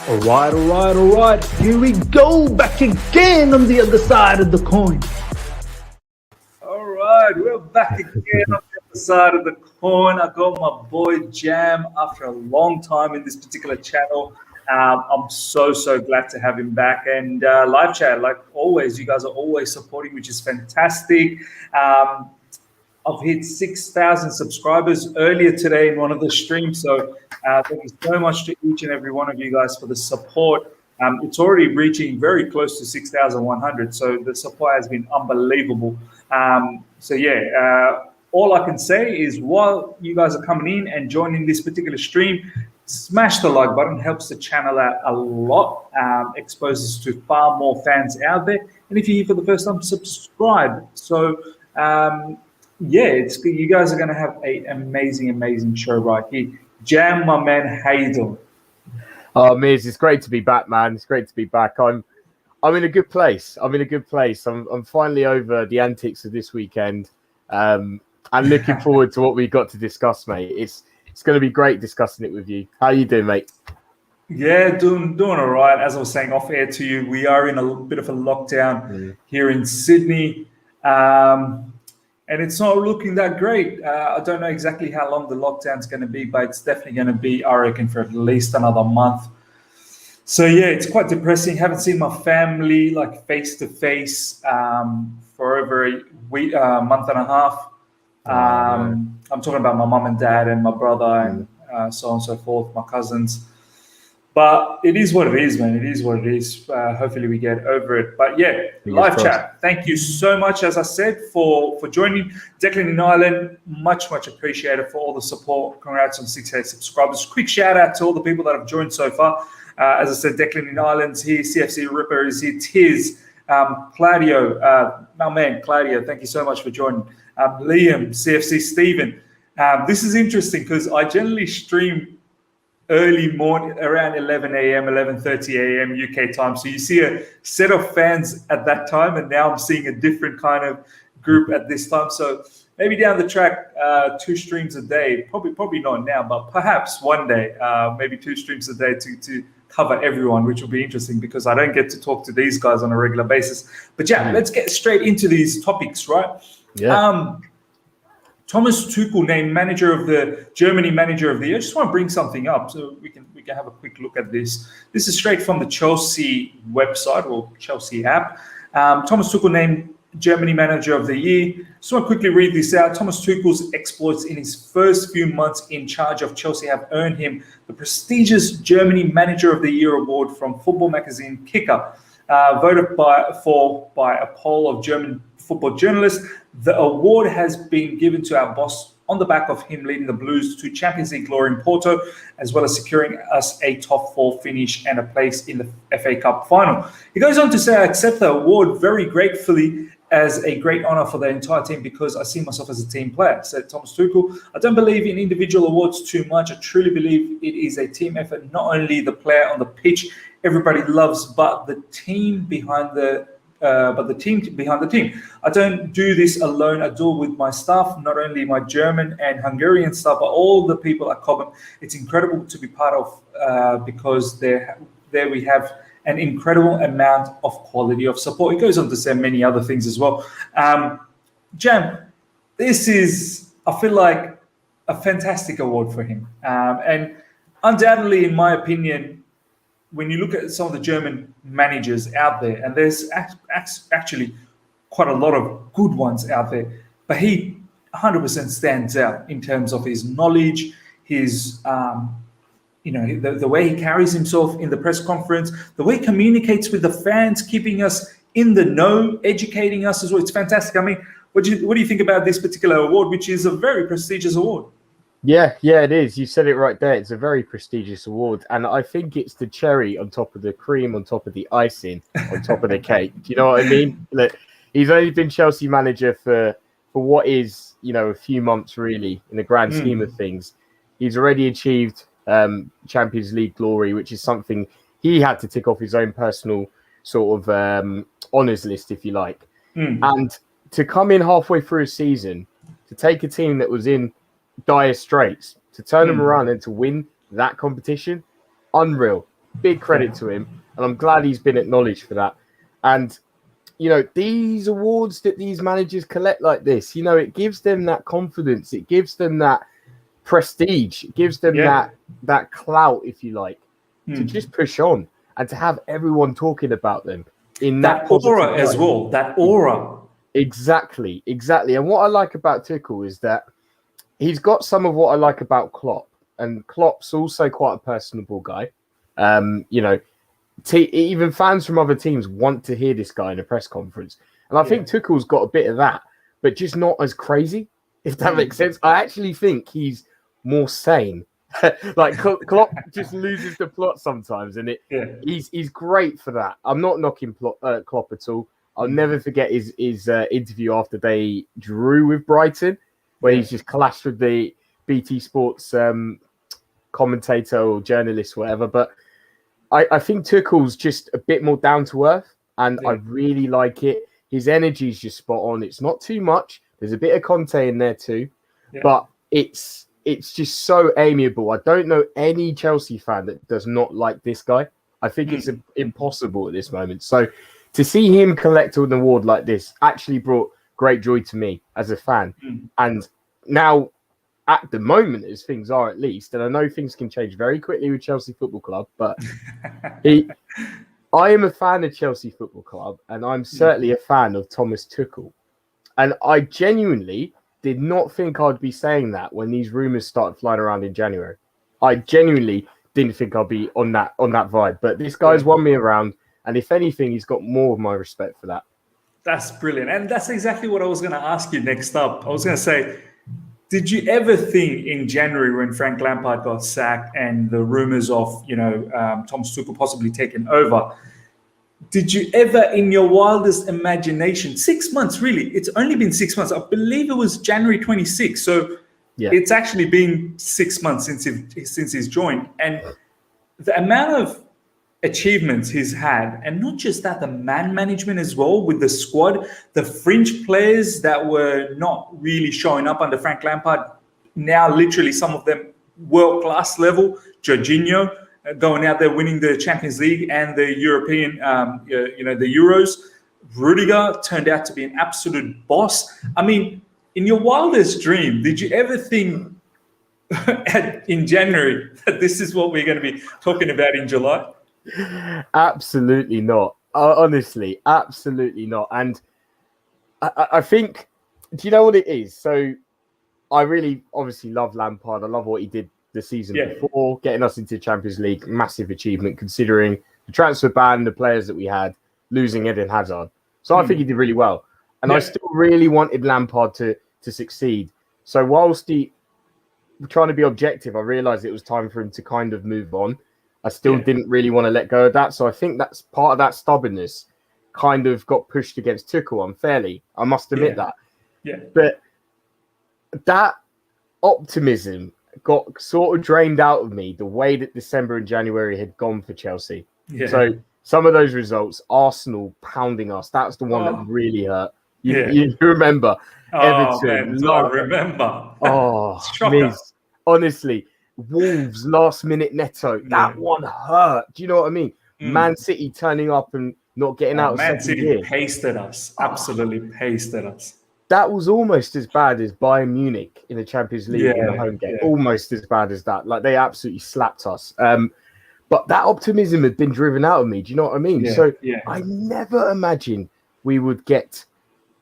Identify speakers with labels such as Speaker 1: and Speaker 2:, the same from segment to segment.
Speaker 1: All right. Here we go, back again on the other side of the coin. All right, we're back again on the other side of the coin. I got my boy Jam after a long time in this particular channel. I'm so glad to have him back. And live chat, like always, you guys are always supporting, which is fantastic. I've hit 6,000 subscribers earlier today in one of the streams. So thank you so much to each and every one of you guys for the support. It's already reaching very close to 6,100. So the support has been unbelievable. All I can say is while you guys are coming in and joining this particular stream, smash the like button, helps the channel out a lot, exposes to far more fans out there. And if you're here for the first time, subscribe. So, you guys are going to have an amazing show right here. Jam, my man, how you doing?
Speaker 2: Oh, Miz, it's great to be back, man. It's great to be back. I'm in a good place. I'm finally over the antics of this weekend. I'm looking forward to what we've got to discuss, mate. It's going to be great discussing it with you. How you doing, mate?
Speaker 1: Yeah, doing all right. As I was saying off air to you, we are in a bit of a lockdown here in Sydney. And it's not looking that great. I don't know exactly how long the lockdown's going to be, but it's definitely going to be, I reckon, for at least another month. So, yeah, it's quite depressing. Haven't seen my family, like, face-to-face for over a week, month and a half. I'm talking about my mum and dad and my brother and so on and so forth, my cousins. But it is what it is, man. It is what it is. Hopefully we get over it. But yeah, live chat. Thank you so much, as I said, for joining. Declan in Ireland, much appreciated for all the support. Congrats on 6,000 subscribers. Quick shout out to all the people that have joined so far. As I said, Declan in Ireland's here. CFC Ripper is here. Tiz, Claudio, my man, Claudio, thank you so much for joining. Liam, CFC Stephen. This is interesting because I generally stream early morning, around 11 a.m., 11:30 a.m. UK time. So you see a set of fans at that time, and now I'm seeing a different kind of group at this time. So maybe down the track, 2 streams a day. Probably not now, but perhaps one day, maybe 2 streams a day to cover everyone, which will be interesting because I don't get to talk to these guys on a regular basis. But yeah, let's get straight into these topics, right?
Speaker 2: Yeah.
Speaker 1: Thomas Tuchel named manager of the Germany Manager of the Year. I just want to bring something up so we can have a quick look at this. This is straight from the Chelsea website or Chelsea app. Thomas Tuchel named Germany Manager of the Year. Just want to quickly read this out. Thomas Tuchel's exploits in his first few months in charge of Chelsea have earned him the prestigious Germany Manager of the Year award from football magazine Kicker. Voted by a poll of German football journalists. The award has been given to our boss on the back of him leading the Blues to Champions League glory in Porto, as well as securing us a top 4 finish and a place in the FA Cup final. He goes on to say, I accept the award very gratefully as a great honor for the entire team because I see myself as a team player, said Thomas Tuchel. I don't believe in individual awards too much. I truly believe it is a team effort, not only the player on the pitch everybody loves, but the team behind the team. I don't do this alone. I do it with my staff, not only my German and Hungarian staff, but all the people at Cobham. It's incredible to be part of because there we have an incredible amount of quality of support. It goes on to say many other things as well. Jam, this is, I feel like, a fantastic award for him. And undoubtedly, in my opinion, when you look at some of the German managers out there, and there's actually quite a lot of good ones out there, but he 100% stands out in terms of his knowledge, his, the way he carries himself in the press conference, the way he communicates with the fans, keeping us in the know, educating us as well. It's fantastic. I mean, what do you think about this particular award, which is a very prestigious award?
Speaker 2: Yeah, it is. You said it right there. It's a very prestigious award. And I think it's the cherry on top of the cream, on top of the icing, on top of the cake. Do you know what I mean? Look, he's only been Chelsea manager for what is, a few months really in the grand scheme of things. He's already achieved Champions League glory, which is something he had to tick off his own personal sort of honours list, if you like. And to come in halfway through a season, to take a team that was in dire straits, to turn them around and to win that competition, unreal. big credit to him, and I'm glad he's been acknowledged for that. And these awards that these managers collect like this, it gives them that confidence, it gives them that prestige, it gives them that clout, if you like, to just push on and to have everyone talking about them in that
Speaker 1: aura
Speaker 2: light
Speaker 1: as well. That aura.
Speaker 2: Exactly. And what I like about Tuchel is that he's got some of what I like about Klopp, and Klopp's also quite a personable guy. Even fans from other teams want to hear this guy in a press conference. And I think Tuchel's got a bit of that, but just not as crazy, if that makes sense. I actually think he's more sane. Like Klopp just loses the plot sometimes, and he's great for that. I'm not knocking Klopp at all. I'll never forget his interview after they drew with Brighton, where he's just clashed with the BT Sports commentator or journalist, whatever. But I think Tuchel's just a bit more down to earth, and I really like it. His energy is just spot on. It's not too much. There's a bit of Conte in there too, but it's just so amiable. I don't know any Chelsea fan that does not like this guy. I think it's impossible at this moment. So to see him collect an award like this actually brought great joy to me as a fan. And now, at the moment, as things are at least, and I know things can change very quickly with Chelsea Football Club, but I am a fan of Chelsea Football Club, and I'm certainly a fan of Thomas Tuchel. And I genuinely did not think I'd be saying that when these rumours started flying around in January. I genuinely didn't think I'd be on that vibe. But this guy's won me around, and if anything, he's got more of my respect for that.
Speaker 1: That's brilliant. And that's exactly what I was going to ask you next up. I was going to say, did you ever think in January when Frank Lampard got sacked and the rumours of, Thomas Tuchel possibly taking over, did you ever in your wildest imagination, 6 months really, it's only been 6 months. I believe it was January 26th. So it's actually been 6 months since he's joined. And the amount of achievements he's had, and not just that, the man management as well with the squad, the fringe players that were not really showing up under Frank Lampard, now literally some of them world-class level. Jorginho going out there winning the Champions League and the European, the Euros. Rudiger turned out to be an absolute boss. I mean, in your wildest dream, did you ever think in January that this is what we're going to be talking about in July?
Speaker 2: Absolutely not. Honestly, absolutely not. And I think, do you know what it is? So I really obviously love Lampard. I love what he did the season before, getting us into the Champions League. Massive achievement considering the transfer ban, the players that we had, losing Eden Hazard. So I think he did really well. And I still really wanted Lampard to succeed. So whilst trying to be objective, I realised it was time for him to kind of move on. I still didn't really want to let go of that. So I think that's part of that stubbornness kind of got pushed against Tuchel unfairly. I must admit that. Yeah. But that optimism got sort of drained out of me the way that December and January had gone for Chelsea. Yeah. So some of those results, Arsenal pounding us, that's the one that really hurt. You remember Everton.
Speaker 1: Man, I remember.
Speaker 2: Honestly. Wolves last minute Neto, that one hurt. Do you know what I mean? Man City turning up and not getting out of
Speaker 1: Man
Speaker 2: second
Speaker 1: City
Speaker 2: gear.
Speaker 1: Pasted us, absolutely pasted us.
Speaker 2: That was almost as bad as Bayern Munich in the Champions League in the home game. Almost as bad as that. Like they absolutely slapped us. But that optimism had been driven out of me. Do you know what I mean? I never imagined we would get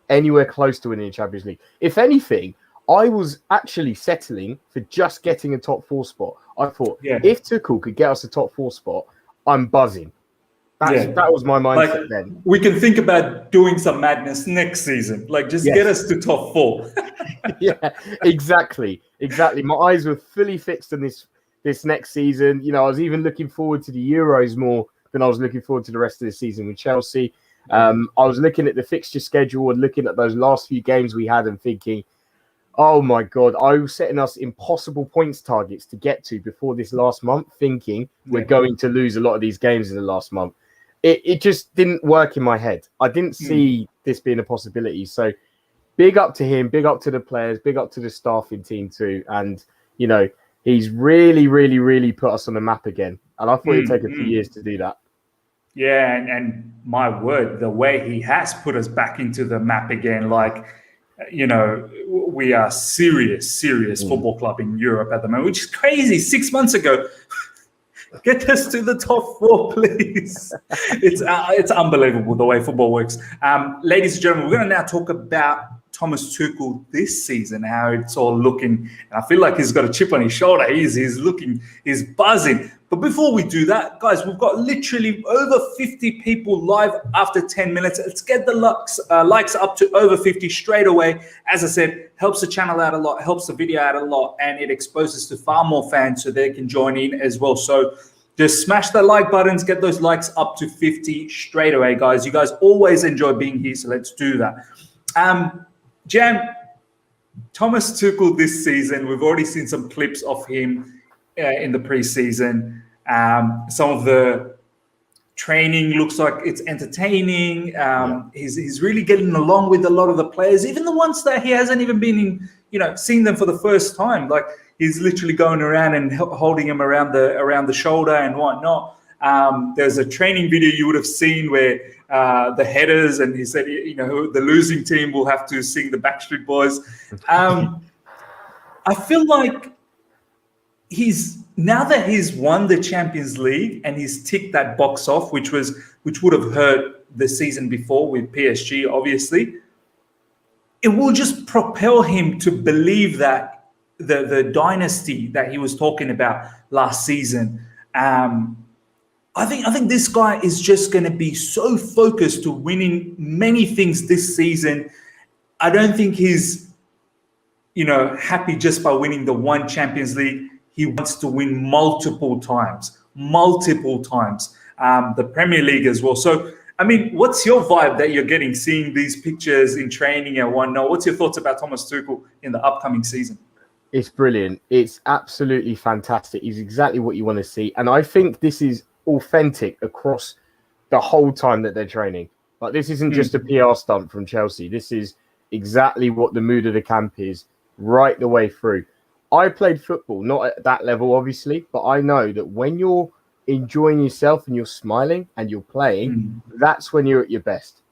Speaker 2: anywhere close to winning the Champions League. If anything, I was actually settling for just getting a top 4 spot. I thought if Tuchel could get us a top 4 spot, I'm buzzing. That was my mindset then.
Speaker 1: We can think about doing some madness next season. Like just get us to top 4.
Speaker 2: Exactly. My eyes were fully fixed on this next season. I was even looking forward to the Euros more than I was looking forward to the rest of the season with Chelsea. I was looking at the fixture schedule and looking at those last few games we had and thinking, oh my God, I was setting us impossible points targets to get to before this last month, thinking we're going to lose a lot of these games in the last month. It just didn't work in my head. I didn't see this being a possibility. So big up to him, big up to the players, big up to the staffing team too. And, He's really, really, really put us on the map again. And I thought it'd take a few years to do that.
Speaker 1: Yeah, and my word, the way he has put us back into the map again, like, you know, we are serious football club in Europe at the moment, which is crazy. 6 months ago, get us to the top 4, please. It's unbelievable the way football works. Ladies and gentlemen, we're going to now talk about Thomas Tuchel this season, how it's all looking. And I feel like he's got a chip on his shoulder. He's buzzing. But before we do that, guys, we've got literally over 50 people live after 10 minutes. Let's get the likes up to over 50 straight away. As I said, helps the channel out a lot, helps the video out a lot, and it exposes to far more fans so they can join in as well. So just smash the like buttons, get those likes up to 50 straight away, guys. You guys always enjoy being here, so let's do that. Jam, Thomas Tuchel this season, we've already seen some clips of him in the preseason. Some of the training looks like it's entertaining. He's really getting along with a lot of the players, even the ones that he hasn't even been in, you know, seeing them for the first time. Like, he's literally going around and holding him around the shoulder and whatnot. There's a training video you would have seen where the headers, and he said, you know, the losing team will have to sing the Backstreet Boys. I feel like now that he's won the Champions League and he's ticked that box off, which would have hurt the season before with PSG, obviously, it will just propel him to believe that the dynasty that he was talking about last season. I think this guy is just going to be so focused to winning many things this season. I don't think he's, you know, happy just by winning the one Champions League. He wants to win multiple times, the Premier League as well. So, I mean, what's your vibe that you're getting, seeing these pictures in training and whatnot? What's your thoughts about Thomas Tuchel in the upcoming season?
Speaker 2: It's brilliant. It's absolutely fantastic. He's exactly what you want to see. And I think this is authentic across the whole time that they're training. Like, this isn't just a PR stunt from Chelsea. This is exactly what the mood of the camp is right the way through. I played football, not at that level, obviously, but I know that when you're enjoying yourself and you're smiling and you're playing, that's when you're at your best.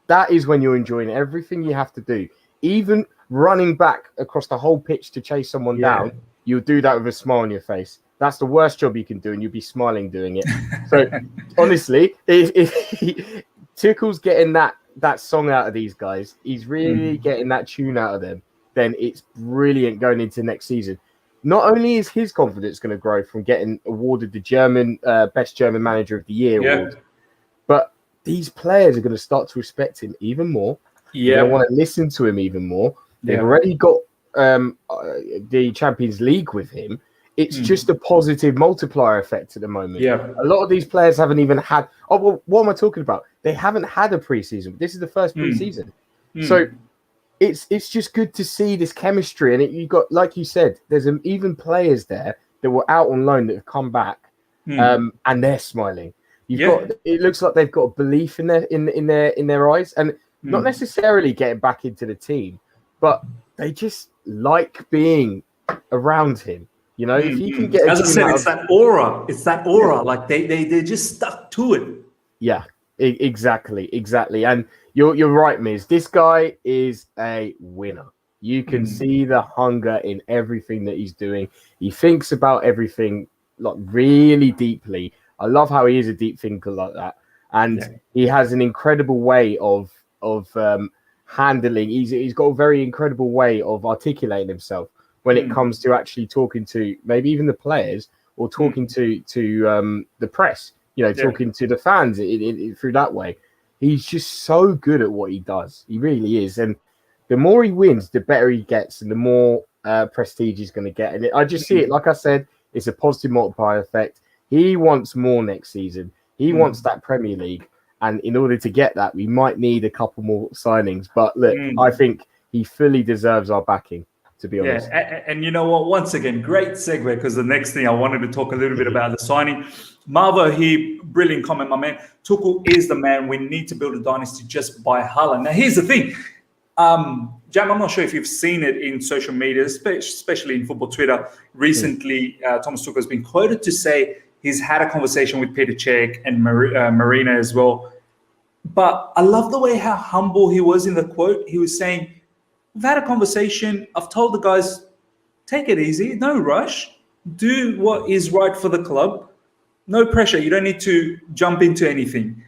Speaker 2: That is when you're enjoying everything you have to do. Even running back across the whole pitch to chase someone down, you'll do that with a smile on your face. That's the worst job you can do, and you'll be smiling doing it. So, honestly, if Tuchel's getting that song out of these guys, he's really getting that tune out of them, then it's brilliant going into next season. Not only is his confidence going to grow from getting awarded the German Best German Manager of the Year award, but these players are going to start to respect him even more. They're going to want to listen to him even more. They've already got the Champions League with him. It's just a positive multiplier effect at the moment. A lot of these players haven't even had... Oh, well, what am I talking about? They haven't had a preseason. This is the first preseason. So it's just good to see this chemistry. And you got, like you said, there's even players there that were out on loan that have come back, and they're smiling. It looks like they've got a belief in their eyes, and not necessarily getting back into the team, but they just like being around him. You know, if you can get,
Speaker 1: as I said, it's that aura. It's that aura. Like they're just stuck to it.
Speaker 2: Yeah, exactly. And you're right, Miz. This guy is a winner. You can see the hunger in everything that he's doing. He thinks about everything like really deeply. I love how he is a deep thinker like that, and he has an incredible way of handling. He's got a very incredible way of articulating himself when it comes to actually talking to maybe even the players or talking to the press. You know, talking to the fans through that way. He's just so good at what he does. He really is. And the more he wins, the better he gets, and the more prestige he's going to get. And I just see it, like I said, it's a positive multiplier effect. He wants more next season. He wants that Premier League. And in order to get that, we might need a couple more signings. But look, I think he fully deserves our backing, to be honest.
Speaker 1: And you know what? Once again, great segue, because the next thing I wanted to talk a little bit about the signing. Marvo here, brilliant comment, my man. Tuchel is the man. We need to build a dynasty just by Haaland. Now, here's the thing. Jam, I'm not sure if you've seen it in social media, especially in football Twitter. Recently, Thomas Tuchel has been quoted to say he's had a conversation with Peter Cech and Marina as well. But I love the way how humble he was in the quote. He was saying, we've had a conversation. I've told the guys, take it easy, no rush. Do what is right for the club. No pressure. You don't need to jump into anything.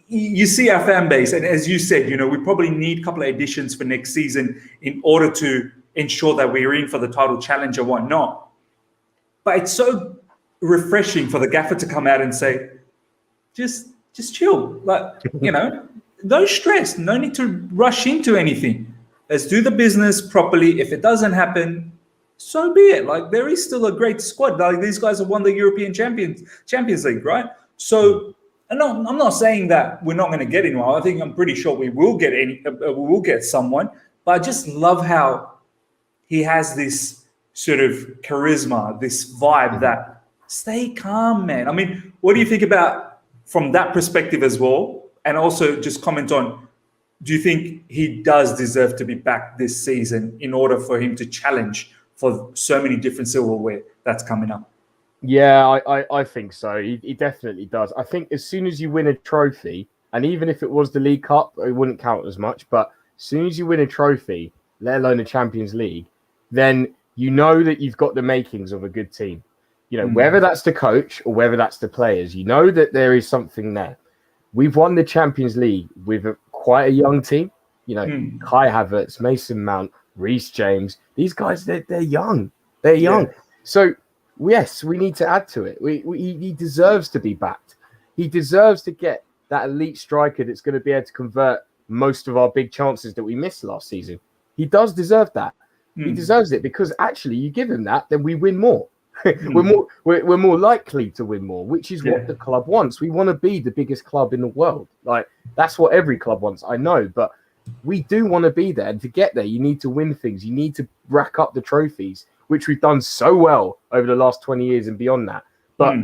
Speaker 1: You see our fan base, and as you said, we probably need a couple of additions for next season in order to ensure that we're in for the title challenge or whatnot. But it's so refreshing for the gaffer to come out and say, just chill. No stress. No need to rush into anything. Let's do the business properly. If it doesn't happen, so be it. There is still a great squad. These guys have won the European Champions League, right? So, I'm not saying that we're not going to get anyone. I'm pretty sure we will get someone. But I just love how he has this sort of charisma, this vibe that stay calm, man. I mean, what do you think about from that perspective as well? And also just comment on, do you think he does deserve to be back this season in order for him to challenge for so many different silverware that's coming up?
Speaker 2: Yeah, I think so. He definitely does. I think as soon as you win a trophy, and even if it was the League Cup, it wouldn't count as much. But as soon as you win a trophy, let alone a Champions League, then you know that you've got the makings of a good team. Whether that's the coach or whether that's the players, you know that there is something there. We've won the Champions League with quite a young team. Kai Havertz, Mason Mount, Reece James. These guys, they're young. They're young. Yeah. So, yes, we need to add to it. He deserves to be backed. He deserves to get that elite striker that's going to be able to convert most of our big chances that we missed last season. He does deserve that. He deserves it because actually, you give him that, then we win more. We're more likely to win more, which is what the club wants. We want to be the biggest club in the world. That's what every club wants. I know, but we do want to be there. And to get there, you need to win things. You need to rack up the trophies, which we've done so well over the last 20 years and beyond that. But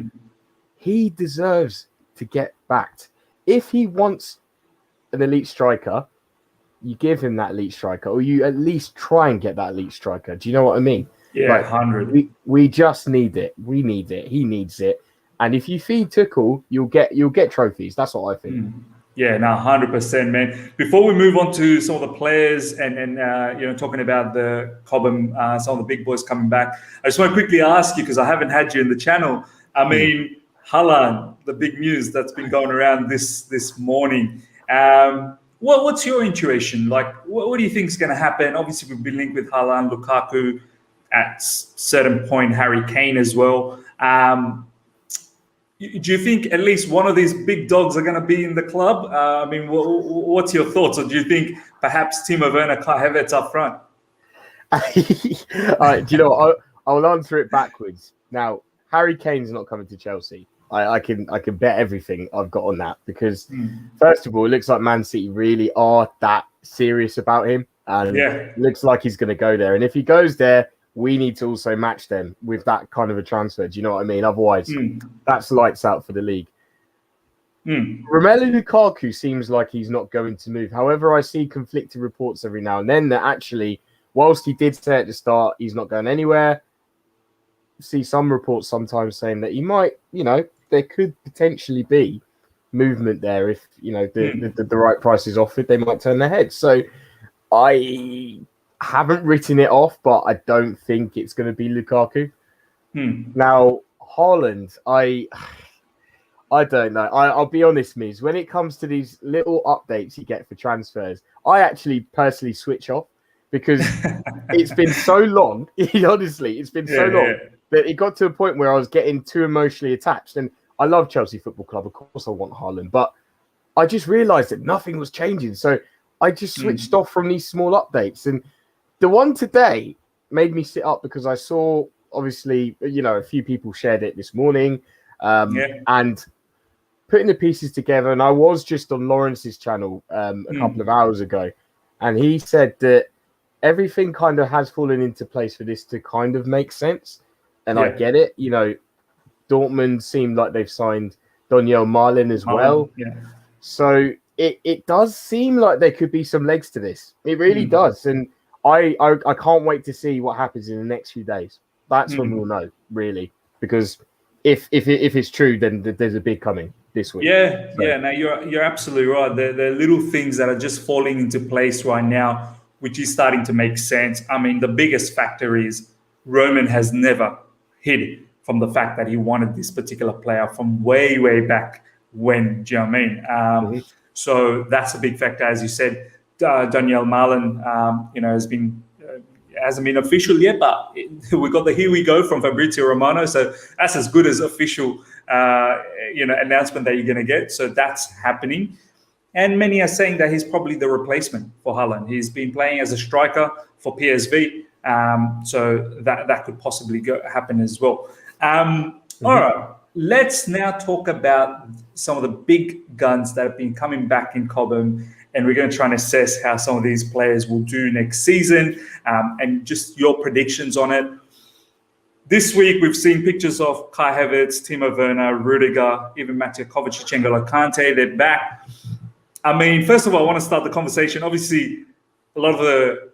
Speaker 2: he deserves to get backed. If he wants an elite striker, you give him that elite striker, or you at least try and get that elite striker. Do you know what I mean?
Speaker 1: Yeah, 100.
Speaker 2: We just need it. We need it. He needs it. And if you feed Tuchel, you'll get trophies. That's what I think.
Speaker 1: Yeah, 100%, man. Before we move on to some of the players and talking about the Cobham, some of the big boys coming back, I just want to quickly ask you, because I haven't had you in the channel. I mean, Haaland, the big news that's been going around this morning. What's your intuition? What do you think is going to happen? Obviously, we've been linked with Haaland, Lukaku, at certain point, Harry Kane as well. Do you think at least one of these big dogs are going to be in the club? I mean, what's your thoughts? Or do you think perhaps Timo Verna, Kai Havertz up front?
Speaker 2: All right, do you know what? I'll answer it backwards. Now, Harry Kane's not coming to Chelsea. I can bet everything I've got on that because, first of all, it looks like Man City really are that serious about him. And it looks like he's going to go there. And if he goes there, we need to also match them with that kind of a transfer. Do you know what I mean? Otherwise, that's lights out for the league. Romelu Lukaku seems like he's not going to move. However, I see conflicting reports every now and then that actually, whilst he did say at the start he's not going anywhere, see some reports sometimes saying that he might, there could potentially be movement there if, the right price is offered, they might turn their head. So I haven't written it off, but I don't think it's going to be Lukaku. Now, Haaland, I don't know. I'll be honest, Miz. When it comes to these little updates you get for transfers, I actually personally switch off because it's been so long. Honestly, it's been so long that it got to a point where I was getting too emotionally attached. And I love Chelsea Football Club. Of course, I want Haaland, but I just realised that nothing was changing. So I just switched off from these small updates. And the one today made me sit up because I saw, obviously, a few people shared it this morning and putting the pieces together. And I was just on Lawrence's channel a couple of hours ago. And he said that everything kind of has fallen into place for this to kind of make sense. And I get it. Dortmund seemed like they've signed Daniel Marlin as well. So it does seem like there could be some legs to this. It really does, and I can't wait to see what happens in the next few days. That's when we'll know, really, because if it's true, then there's a big coming this week.
Speaker 1: Yeah, yeah. No, you're absolutely right. There are little things that are just falling into place right now, which is starting to make sense. I mean, the biggest factor is Roman has never hid from the fact that he wanted this particular player from way back when. Do you know what I mean? So that's a big factor, as you said. Daniel Marlin, hasn't been official yet, but we got the here we go from Fabrizio Romano. So that's as good as official, announcement that you're going to get. So that's happening. And many are saying that he's probably the replacement for Haaland. He's been playing as a striker for PSV. So that could possibly happen as well. All right. Let's now talk about some of the big guns that have been coming back in Cobham, and we're going to try and assess how some of these players will do next season, and just your predictions on it. This week, we've seen pictures of Kai Havertz, Timo Verna, Rudiger, even Mateo Kovacic and N'Golo Kante. They're back. I mean, first of all, I want to start the conversation. Obviously, a lot of the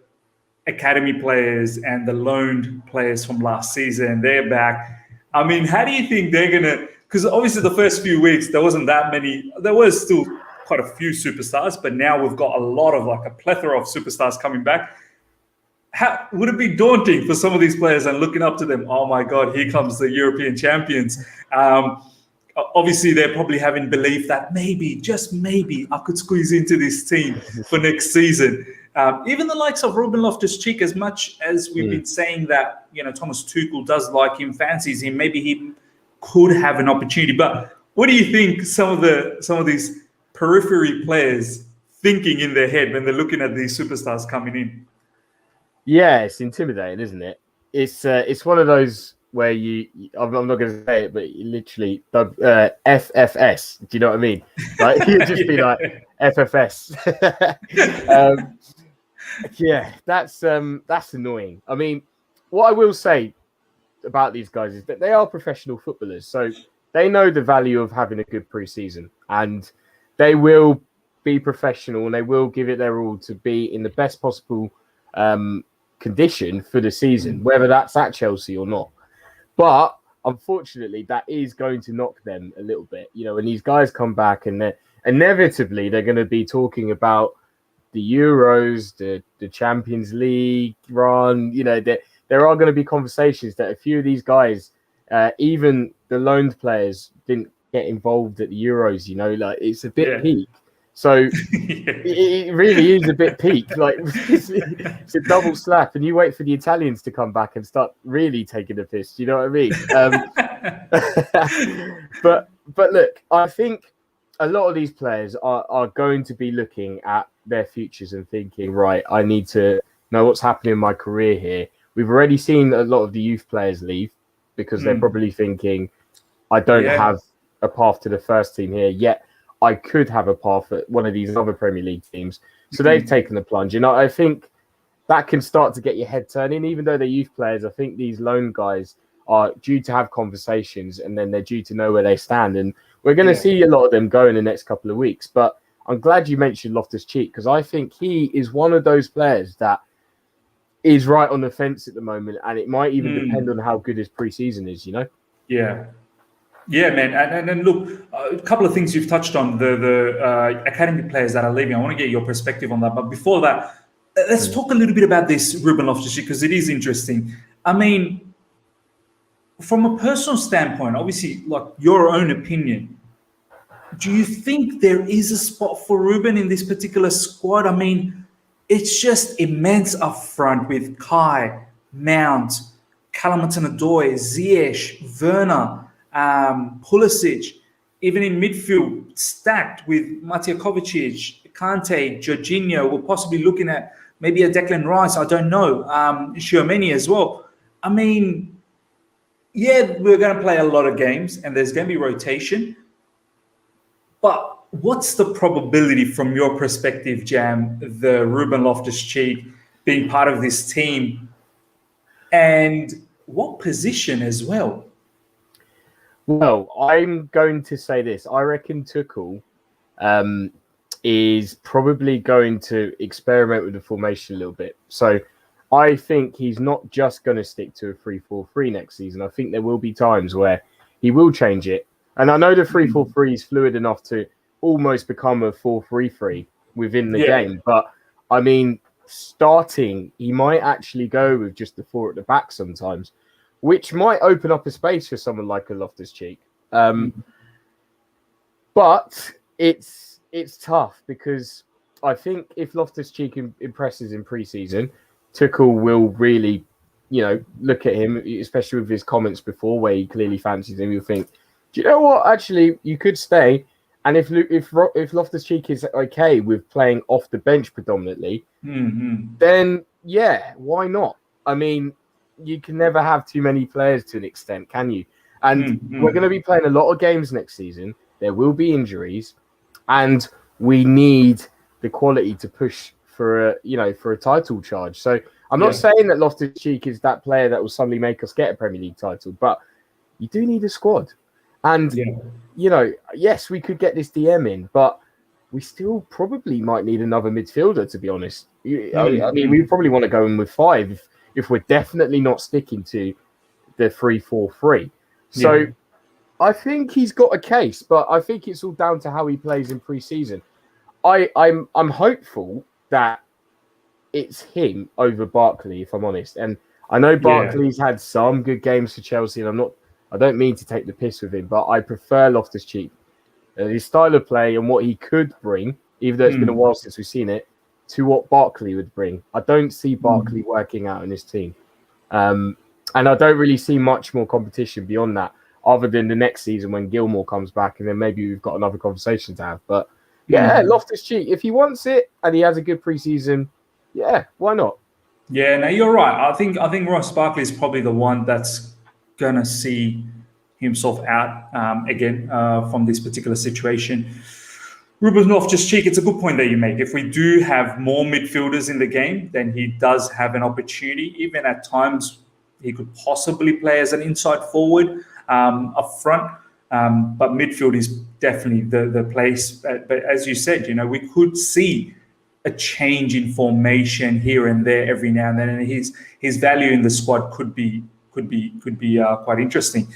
Speaker 1: academy players and the loaned players from last season, they're back. I mean, how do you think they're going to... Because obviously the first few weeks, there wasn't that many. There was still quite a few superstars, but now we've got a lot of, like, a plethora of superstars coming back. How would it be daunting for some of these players and looking up to them? Oh, my God, here comes the European champions. Obviously, they're probably having belief that maybe, just maybe, I could squeeze into this team for next season. Even the likes of Ruben Loftus-Cheek, as much as we've been saying that, Thomas Tuchel does like him, fancies him, maybe he could have an opportunity. But what do you think some of these periphery players thinking in their head when they're looking at these superstars coming in?
Speaker 2: Yeah, it's intimidating, isn't it? It's one of those where I'm not going to say it, but you literally FFS. Do you know what I mean? Like, you'd just be like FFS. Yeah, that's annoying. I mean, what I will say about these guys is that they are professional footballers, so they know the value of having a good pre-season, and they will be professional and they will give it their all to be in the best possible condition for the season, whether that's at Chelsea or not. But unfortunately, that is going to knock them a little bit. When these guys come back, and inevitably they're going to be talking about the Euros, the Champions League run. There are going to be conversations that a few of these guys, even the loaned players, didn't get involved at the Euros. Like, it's a bit peak. So it really is a bit peak. Like, it's a double slap, and you wait for the Italians to come back and start really taking the piss. You know what I mean? But look, I think a lot of these players are going to be looking at their futures and thinking, right, I need to know what's happening in my career here. We've already seen a lot of the youth players leave because they're probably thinking, I don't have a path to the first team here yet. I could have a path at one of these other Premier League teams. So they've taken the plunge. I think that can start to get your head turning. Even though they're youth players, I think these loan guys are due to have conversations, and then they're due to know where they stand. And we're going to see a lot of them go in the next couple of weeks. But I'm glad you mentioned Loftus-Cheek, because I think he is one of those players that is right on the fence at the moment. And it might even depend on how good his pre-season is,
Speaker 1: Yeah. Yeah, man. And look, a couple of things you've touched on, the academy players that are leaving. I want to get your perspective on that. But before that, let's talk a little bit about this Ruben Loftus-Cheek, because it is interesting. I mean, from a personal standpoint, obviously, like, your own opinion, do you think there is a spot for Ruben in this particular squad? I mean, it's just immense up front with Kai, Mount, Callum Hudson-Odoi, Ziyech, Verna, Pulisic, even in midfield, stacked with Mateo Kovacic, Kante, Jorginho. We're possibly looking at maybe a Declan Rice. I don't know. Tchouaméni as well. I mean, yeah, we're going to play a lot of games and there's going to be rotation. But what's the probability from your perspective, Jam, the Ruben Loftus-Cheek being part of this team? And what position as well?
Speaker 2: Well, I'm going to say this. I reckon Tuchel is probably going to experiment with the formation a little bit. So I think he's not just going to stick to a 3-4-3 next season. I think there will be times where he will change it. And I know the 3-4-3 is fluid enough to almost become a 4-3-3 within the game. But, I mean, starting, he might actually go with just the 4 at the back sometimes, which might open up a space for someone like a Loftus-Cheek. But it's tough because I think if Loftus-Cheek impresses in pre-season, Tuchel will really, look at him, especially with his comments before where he clearly fancies him. You'll think, do you know what? Actually, you could stay. And if Loftus-Cheek is okay with playing off the bench predominantly, then yeah, why not? I mean, you can never have too many players to an extent, can you? And we're going to be playing a lot of games next season. There will be injuries, and we need the quality to push for a title charge. So I'm not saying that Loftus-Cheek is that player that will suddenly make us get a Premier League title, but you do need a squad. And, yes, we could get this DM in, but we still probably might need another midfielder, to be honest. I mean, we probably want to go in with 5 if we're definitely not sticking to the 3-4-3. So I think he's got a case, but I think it's all down to how he plays in pre-season. I'm hopeful that it's him over Barkley, if I'm honest. And I know Barkley's had some good games for Chelsea, and I don't mean to take the piss with him, but I prefer Loftus-Cheek. His style of play and what he could bring, even though it's been a while since we've seen it, to what Barkley would bring. I don't see Barkley working out in his team. And I don't really see much more competition beyond that, other than the next season when Gilmore comes back, and then maybe we've got another conversation to have. But Loftus-Cheek, if he wants it and he has a good preseason, why not?
Speaker 1: Yeah, no, you're right. I think Ross Barkley is probably the one that's gonna see himself out again from this particular situation. Ruben Loftus-Cheek, it's a good point that you make. If we do have more midfielders in the game, then he does have an opportunity. Even at times, he could possibly play as an inside forward up front. But midfield is definitely the place. But as you said, we could see a change in formation here and there every now and then, and his value in the squad could be quite interesting.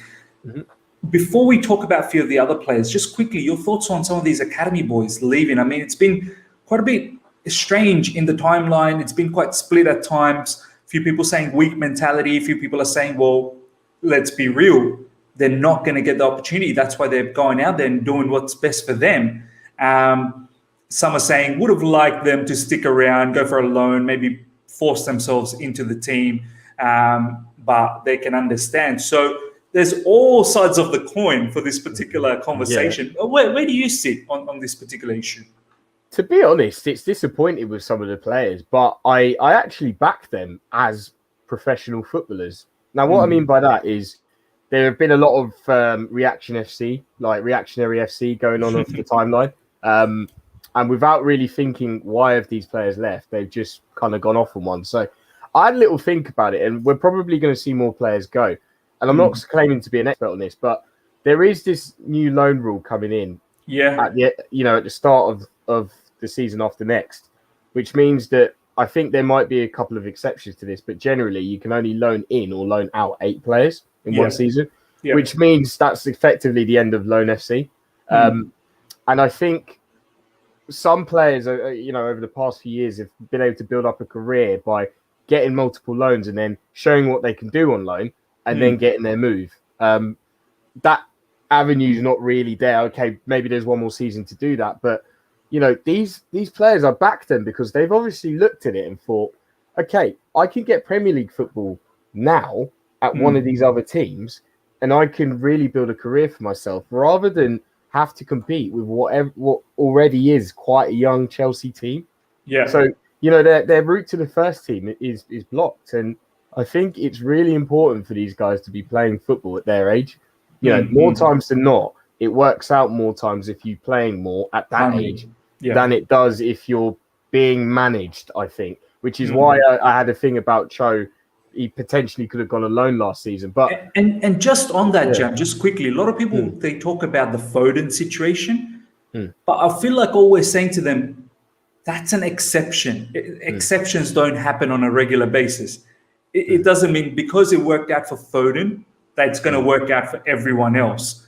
Speaker 1: Before we talk about a few of the other players, just quickly, your thoughts on some of these academy boys leaving. I mean, it's been quite a bit strange in the timeline. It's been quite split at times. A few people saying weak mentality. A few people are saying, well, let's be real. They're not going to get the opportunity. That's why they're going out there and doing what's best for them. Some are saying would have liked them to stick around, go for a loan, maybe force themselves into the team, but they can understand. So there's all sides of the coin for this particular conversation. Where do you sit on this particular issue?
Speaker 2: To be honest, it's disappointing with some of the players, but I actually back them as professional footballers. Now, what I mean by that is there have been a lot of reactionary FC going on off the timeline. And without really thinking why have these players left, they've just kind of gone off on one. So I had a little think about it, and we're probably going to see more players go. And I'm not claiming to be an expert on this, but there is this new loan rule coming in at the start of the season after next, which means that I think there might be a couple of exceptions to this, but generally you can only loan in or loan out 8 players in one season, which means that's effectively the end of loan FC. And I think some players, over the past few years have been able to build up a career by getting multiple loans and then showing what they can do on loan and then getting their move. That avenue is not really there. Okay, maybe there's one more season to do that, but these players, I back them because they've obviously looked at it and thought, okay, I can get Premier League football now at one of these other teams, and I can really build a career for myself rather than have to compete with what already is quite a young Chelsea team. Yeah. So their route to the first team is blocked, and I think it's really important for these guys to be playing football at their age. More times than not, it works out more times if you're playing more at that age than it does if you're being managed, I think, which is why I had a thing about Cho. He potentially could have gone alone last season. But
Speaker 1: and just on that, Jam, just quickly, a lot of people, they talk about the Foden situation. But I feel like always saying to them, that's an exception. Exceptions don't happen on a regular basis. It doesn't mean because it worked out for Foden that it's going to work out for everyone else.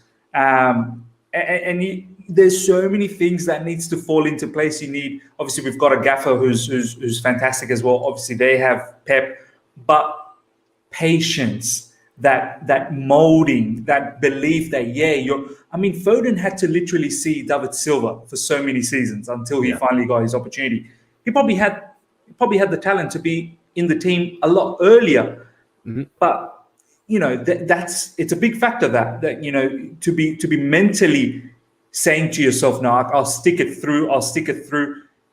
Speaker 1: There's so many things that needs to fall into place. You need, obviously, we've got a gaffer who's fantastic as well. Obviously, they have Pep, but patience, that molding, that belief that Foden had to literally see David Silva for so many seasons until he finally got his opportunity. He probably had the talent to be in the team a lot earlier, but it's a big factor that to be mentally saying to yourself, no, I'll stick it through.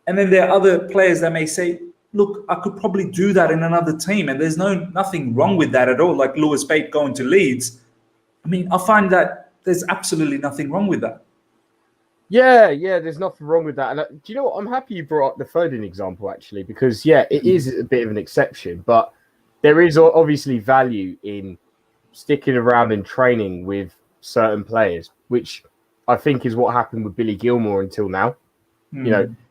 Speaker 1: And then there are other players that may say, look, I could probably do that in another team. And there's nothing wrong with that at all. Like Lewis Bate going to Leeds. I mean, I find that there's absolutely nothing wrong with that.
Speaker 2: Yeah, there's nothing wrong with that. And do you know what? I'm happy you brought up the Foden example, actually, because, it is a bit of an exception. But there is obviously value in sticking around and training with certain players, which I think is what happened with Billy Gilmore until now.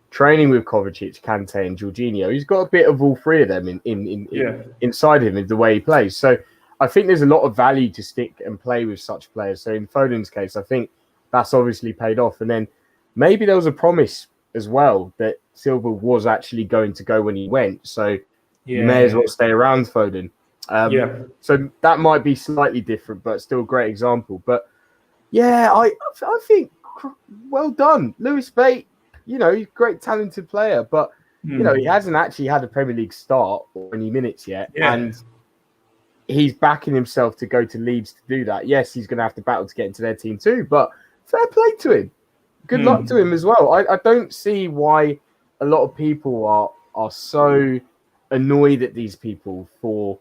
Speaker 2: Training with Kovacic, Kante, and Jorginho. He's got a bit of all three of them inside him in the way he plays. So I think there's a lot of value to stick and play with such players. So in Foden's case, I think that's obviously paid off. And then maybe there was a promise as well that Silva was actually going to go when he went. So you may as well stay around Foden. So that might be slightly different, but still a great example. But I think well done. Lewis Bate, he's a great talented player, but he hasn't actually had a Premier League start or any minutes yet. And he's backing himself to go to Leeds to do that. Yes, he's going to have to battle to get into their team too, but fair play to him. Good luck to him as well. I don't see why a lot of people are so annoyed at these people for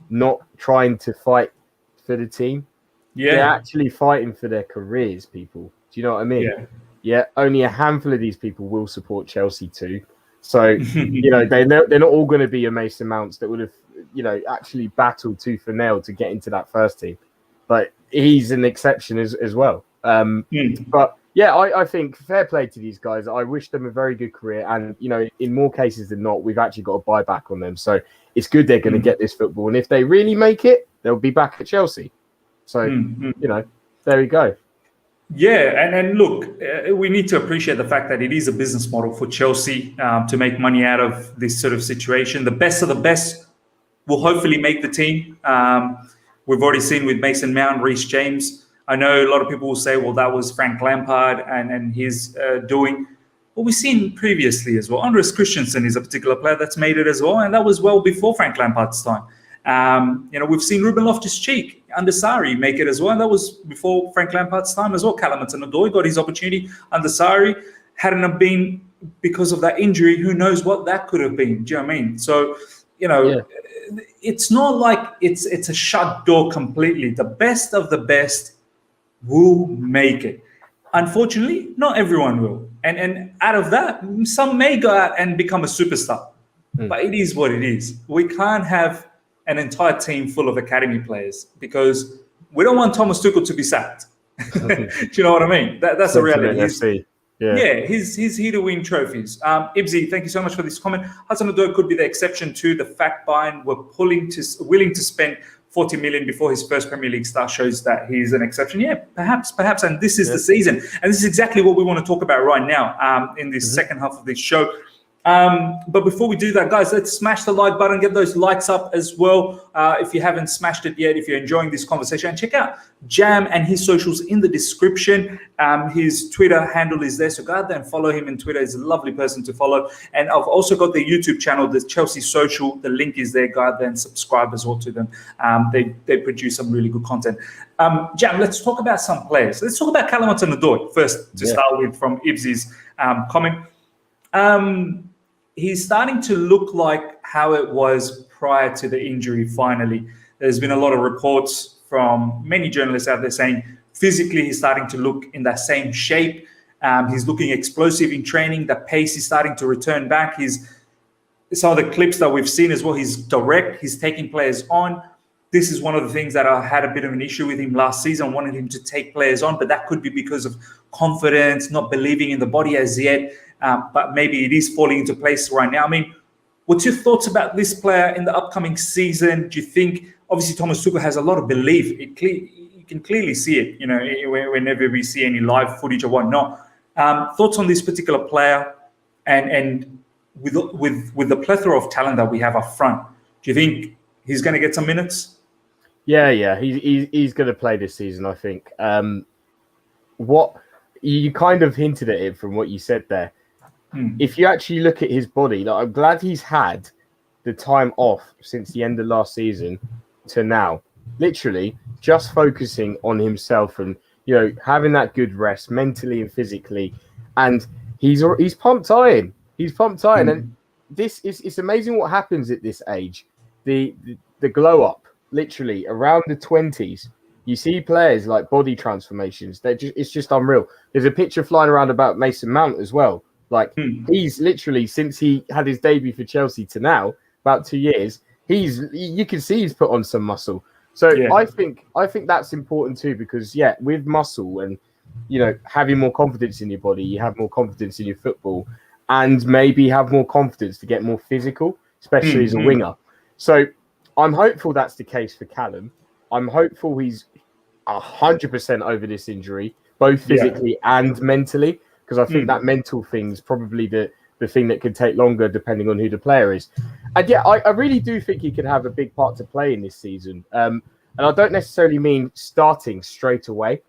Speaker 2: not trying to fight for the team. They're actually fighting for their careers, people. Do you know what I mean? Only a handful of these people will support Chelsea too. So, they're not all going to be a Mason Mounts that would have, actually battled tooth and nail to get into that first team. But he's an exception as well. But I think fair play to these guys. I wish them a very good career. And, in more cases than not, we've actually got a buyback on them. So it's good they're going to get this football. And if they really make it, they'll be back at Chelsea. So, there we go.
Speaker 1: Yeah, and look, we need to appreciate the fact that it is a business model for Chelsea to make money out of this sort of situation. The best of the best will hopefully make the team. We've already seen with Mason Mount, Reece James. I know a lot of people will say, well, that was Frank Lampard and his doing. But we've seen previously as well. Andres Christensen is a particular player that's made it as well, and that was well before Frank Lampard's time. We've seen Ruben Loftus-Cheek under Sarri make it as well. And that was before Frank Lampard's time as well. Callum Hudson-Odoi got his opportunity under Sarri. Hadn't have been because of that injury, who knows what that could have been. Do you know what I mean? So, it's not like it's a shut door completely. The best of the best will make it. Unfortunately, not everyone will. And out of that, some may go out and become a superstar. But it is what it is. We can't have an entire team full of academy players because we don't want Thomas Tuchel to be sacked. Do you know what I mean? That's the reality. He's here to win trophies. Ibsy, thank you so much for this comment. Hudson-Odoi could be the exception to the fact Bayern were willing to spend 40 million before his first Premier League start shows that he's an exception. Yeah, perhaps. And this is the season. And this is exactly what we want to talk about right now in this second half of this show. But before we do that, guys, let's smash the like button, get those likes up as well. If you haven't smashed it yet, if you're enjoying this conversation, and check out Jam and his socials in the description. His Twitter handle is there, so go out there and follow him on Twitter. He's a lovely person to follow. And I've also got the YouTube channel, the Chelsea Social. The link is there. Go out there and subscribe as well to them. They produce some really good content. Jam, let's talk about some players. Let's talk about Callum Hudson-Odoi first to start with from Ibsy's comment. He's starting to look like how it was prior to the injury, finally. There's been a lot of reports from many journalists out there saying physically he's starting to look in that same shape. He's looking explosive in training. The pace is starting to return back. Some of the clips that we've seen as well, he's direct. He's taking players on. this is one of the things that I had a bit of an issue with him last season. I wanted him to take players on, but that could be because of confidence, not believing in the body as yet. But maybe it is falling into place right now. I mean, what's your thoughts about this player in the upcoming season? Do you think, obviously, Thomas Tuchel has a lot of belief. You can clearly see it, whenever we see any live footage or whatnot. Thoughts on this particular player and with the plethora of talent that we have up front, do you think he's going to get some minutes?
Speaker 2: Yeah, he's going to play this season, I think. What you kind of hinted at it from what you said there. If you actually look at his body, like, I'm glad he's had the time off since the end of last season to now. Literally, just focusing on himself and having that good rest mentally and physically, and he's pumped iron. He's pumped iron, and it's amazing what happens at this age. The glow up. Literally around the 20s, you see players like body transformations. It's just unreal. There's a picture flying around about Mason Mount as well. Like he's literally, since he had his debut for Chelsea to now, about 2 years, you can see he's put on some muscle. So yeah. I think that's important too, because with muscle and having more confidence in your body, you have more confidence in your football, and maybe have more confidence to get more physical, especially as a winger. So I'm hopeful that's the case for Callum. I'm hopeful he's 100% over this injury, both physically and mentally, because I think that mental thing is probably the thing that could take longer depending on who the player is. And I really do think he can have a big part to play in this season. And I don't necessarily mean starting straight away,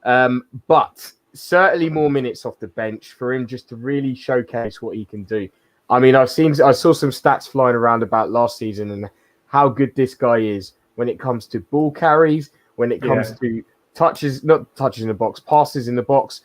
Speaker 2: but certainly more minutes off the bench for him just to really showcase what he can do. I mean, I saw some stats flying around about last season and how good this guy is when it comes to ball carries, when it comes to not touches in the box, passes in the box.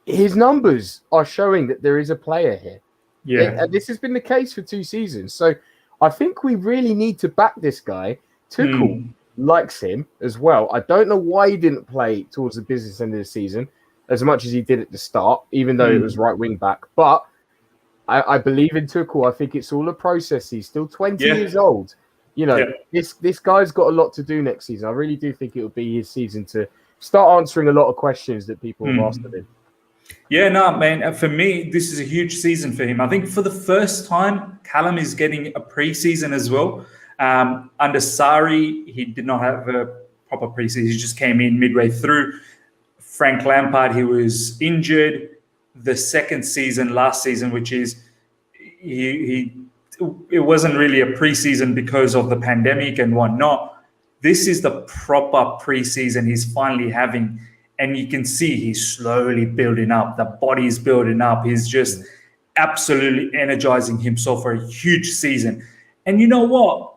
Speaker 2: His numbers are showing that there is a player here. Yeah. And this has been the case for 2 seasons. So I think we really need to back this guy. Tuchel likes him as well. I don't know why he didn't play towards the business end of the season as much as he did at the start, even though it was right wing back. But I believe in Tuchel. I think it's all a process. He's still 20 years old. This guy's got a lot to do next season. I really do think it will be his season to start answering a lot of questions that people have asked of him.
Speaker 1: Yeah, no, man. For me, this is a huge season for him. I think for the first time, Callum is getting a preseason as well. Under Sarri, he did not have a proper preseason. He just came in midway through. Frank Lampard, he was injured. The second season, last season, which is it wasn't really a preseason because of the pandemic and whatnot. This is the proper preseason he's finally having. And you can see he's slowly building up. The body's building up. He's just absolutely energizing himself for a huge season. And you know what?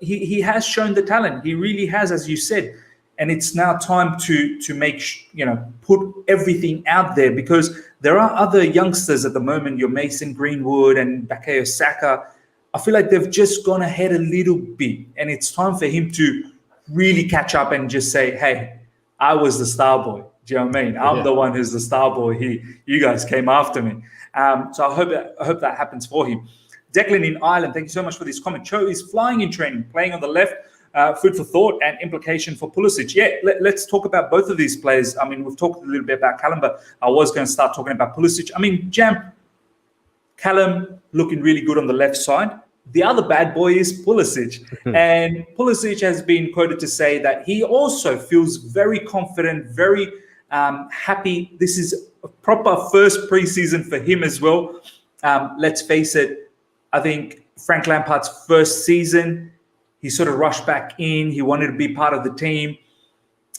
Speaker 1: He has shown the talent. He really has, as you said. And it's now time to make, put everything out there, because there are other youngsters at the moment, your Mason Greenwood and Bukayo Saka. I feel like they've just gone ahead a little bit. And it's time for him to really catch up and just say, hey, I was the star boy. Do you know what I mean? I'm the one who's the star boy here. You guys came after me. So I hope that happens for him. Declan in Ireland, thank you so much for this comment. Cho is flying in training, playing on the left. Food for thought and implication for Pulisic. Let's talk about both of these players. I mean, we've talked a little bit about Callum, but I was going to start talking about Pulisic. I mean, Jam, Callum looking really good on the left side. The other bad boy is Pulisic. And Pulisic has been quoted to say that he also feels very confident, very happy. This is a proper first preseason for him as well. Let's face it, I think Frank Lampard's first season, he sort of rushed back in. He wanted to be part of the team.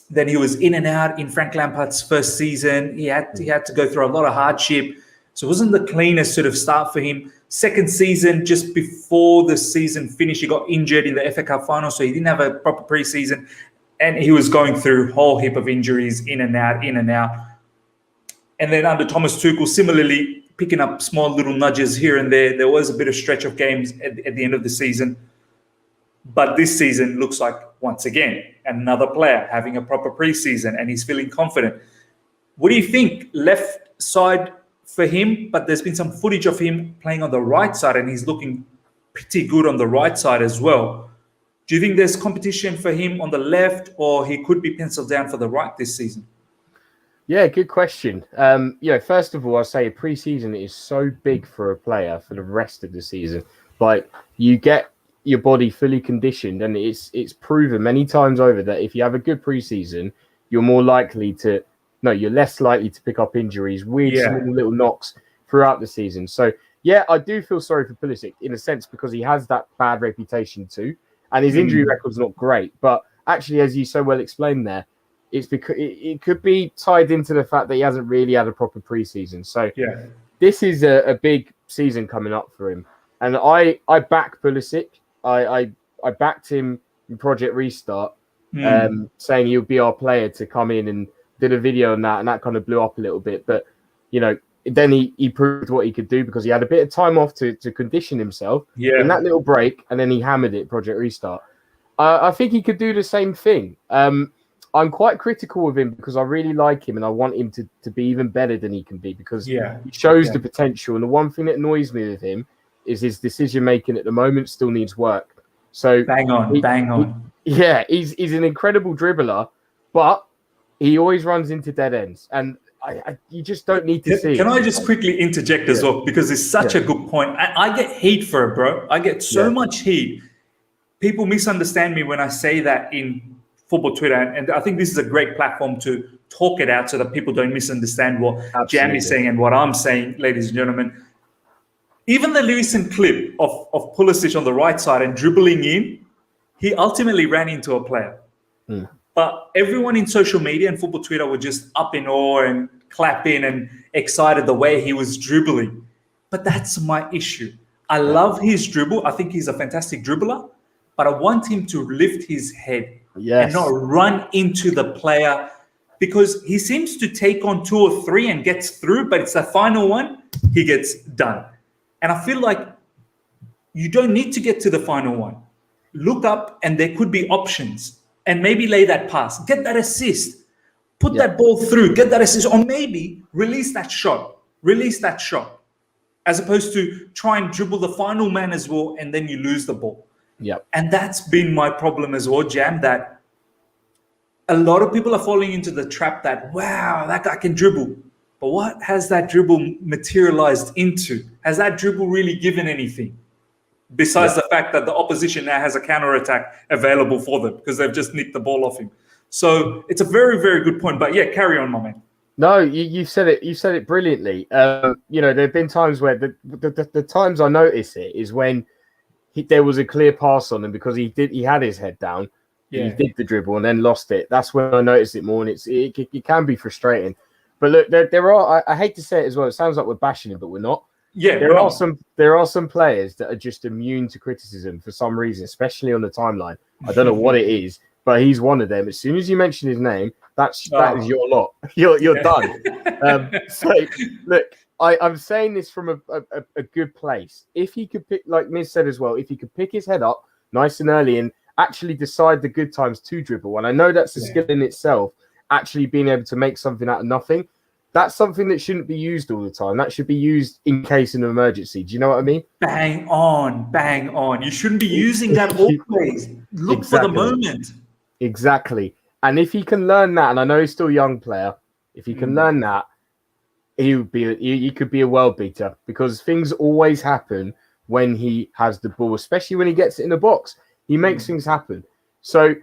Speaker 1: Then he was in and out in Frank Lampard's first season. He had to go through a lot of hardship. So it wasn't the cleanest sort of start for him. Second season, just before the season finished, he got injured in the FA Cup final, so he didn't have a proper preseason. And he was going through a whole heap of injuries, in and out. And then under Thomas Tuchel, similarly, picking up small little nudges here and there. There was a bit of stretch of games at the end of the season. But this season looks like, once again, another player having a proper preseason, and he's feeling confident. What do you think? Left side for him, but there's been some footage of him playing on the right side, and he's looking pretty good on the right side as well. Do you think there's competition for him on the left, or he could be penciled down for the right this season?
Speaker 2: Yeah, good question. First of all, I'll say pre-season is so big for a player for the rest of the season. Like, you get your body fully conditioned, and it's proven many times over that if you have a good pre-season, you're less likely to pick up injuries, small little knocks throughout the season. So, yeah, I do feel sorry for Pulisic in a sense because he has that bad reputation too, and his injury record's not great. But actually, as you so well explained there, it's because it could be tied into the fact that he hasn't really had a proper preseason. So this is a big season coming up for him. And I back Pulisic. I backed him in Project Restart, saying he'll be our player to come in, and did a video on that, and that kind of blew up a little bit. But, then he proved what he could do because he had a bit of time off to condition himself in that little break, and then he hammered it Project Restart. I think he could do the same thing. I'm quite critical of him because I really like him and I want him to be even better than he can be because he shows the potential. And the one thing that annoys me with him is his decision making at the moment still needs work. So
Speaker 1: bang on.
Speaker 2: He's an incredible dribbler, but he always runs into dead ends, and you just don't need to see.
Speaker 1: Can I just quickly interject as well, because it's such a good point. I get heat for it, bro. I get so much heat. People misunderstand me when I say that in football Twitter, and I think this is a great platform to talk it out so that people don't misunderstand what Jam is saying and what I'm saying, ladies and gentlemen. Even the recent clip of Pulisic on the right side and dribbling in, he ultimately ran into a player. But everyone in social media and football Twitter were just up in awe and clapping and excited the way he was dribbling. But that's my issue. I love his dribble. I think he's a fantastic dribbler, but I want him to lift his head and not run into the player, because he seems to take on 2 or 3 and gets through, but it's the final one, he gets done. And I feel like you don't need to get to the final one. Look up and there could be options, and maybe lay that pass, get that assist, put that ball through, get that assist, or maybe release that shot, as opposed to try and dribble the final man as well, and then you lose the ball. And that's been my problem as well, Jam, that a lot of people are falling into the trap that, wow, that guy can dribble. But what has that dribble materialized into? Has that dribble really given anything? Besides the fact that the opposition now has a counter-attack available for them because they've just nicked the ball off him. So it's a very, very good point. But yeah, carry on, my man.
Speaker 2: No, you said it. You said it brilliantly. There have been times where the times I notice it is when there was a clear pass on him because he had his head down. He did the dribble and then lost it. That's when I noticed it more, and it can be frustrating. But look, there are. I hate to say it as well. It sounds like we're bashing him, but we're not. There are some players that are just immune to criticism for some reason, especially on the timeline. I don't know what it is, but he's one of them. As soon as you mention his name, that is your lot. You're done. So look, I'm saying this from a good place. If he could pick, like Miz said as well, if he could pick his head up nice and early and actually decide the good times to dribble, and I know that's a skill in itself, actually being able to make something out of nothing, that's something that shouldn't be used all the time. That should be used in case of an emergency. Do you know what I mean?
Speaker 1: Bang on. You shouldn't be using that always. Look for the moment.
Speaker 2: Exactly. And if he can learn that, and I know he's still a young player, if he can learn that, he could be a world beater, because things always happen when he has the ball, especially when he gets it in the box. He makes things happen. So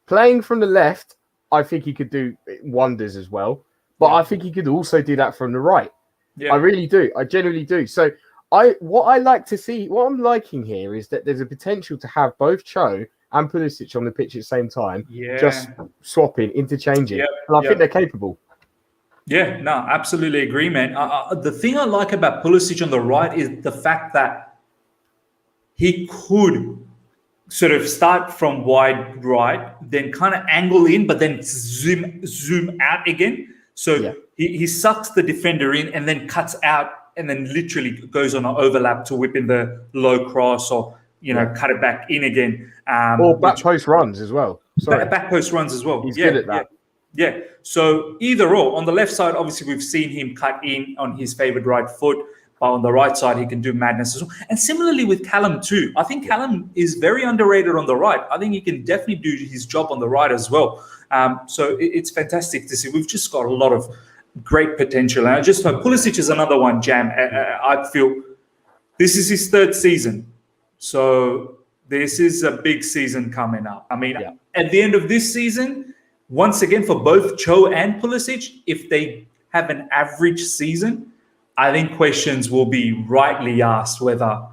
Speaker 2: playing from the left, I think he could do wonders as well. But I think he could also do that from the right. I really do. I genuinely do. So what I like to see, what I'm liking here is that there's a potential to have both Cho and Pulisic on the pitch at the same time, just swapping, interchanging. And I think they're capable.
Speaker 1: Yeah, no, absolutely agree, man. The thing I like about Pulisic on the right is the fact that he could sort of start from wide right, then kind of angle in, but then zoom out again. So he sucks the defender in and then cuts out and then literally goes on an overlap to whip in the low cross or, cut it back in again.
Speaker 2: Or back post runs as well.
Speaker 1: Back post runs as well.
Speaker 2: He's good at that.
Speaker 1: Yeah. So either or. On the left side, obviously, we've seen him cut in on his favorite right foot. but on the right side, he can do madness as well. And similarly with Callum too. I think Callum is very underrated on the right. I think he can definitely do his job on the right as well. So it's fantastic to see. We've just got a lot of great potential. And I just hope Pulisic is another one, Jam. I feel this is his third season. So this is a big season coming up. I mean, at the end of this season, once again, for both Cho and Pulisic, if they have an average season, I think questions will be rightly asked whether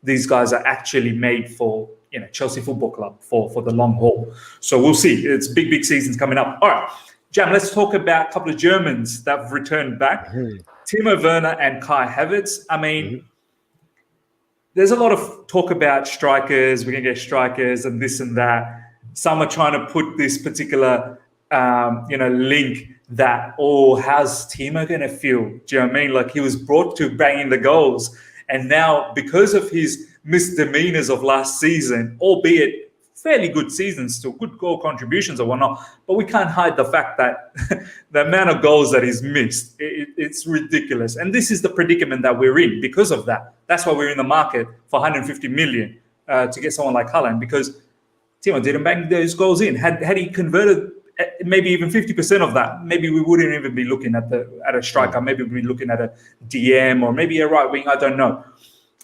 Speaker 1: these guys are actually made for Chelsea Football Club for the long haul. So we'll see. It's big seasons coming up. All right, Jam, let's talk about a couple of Germans that have returned back. Timo Werner and Kai Havertz. I mean, there's a lot of talk about strikers. We're going to get strikers and this and that. Some are trying to put this particular link that, how's Timo going to feel? Do you know what I mean? Like, he was brought to banging the goals. And now, because of his misdemeanors of last season, albeit fairly good seasons, still good goal contributions or whatnot, but we can't hide the fact that the amount of goals that he's missed, it's ridiculous. And this is the predicament that we're in because of that. That's why we're in the market for 150 million to get someone like Haaland, because Timo didn't bang those goals in. Had he converted maybe even 50% of that, maybe we wouldn't even be looking at a striker. Maybe we'd be looking at a DM or maybe a right wing. I don't know.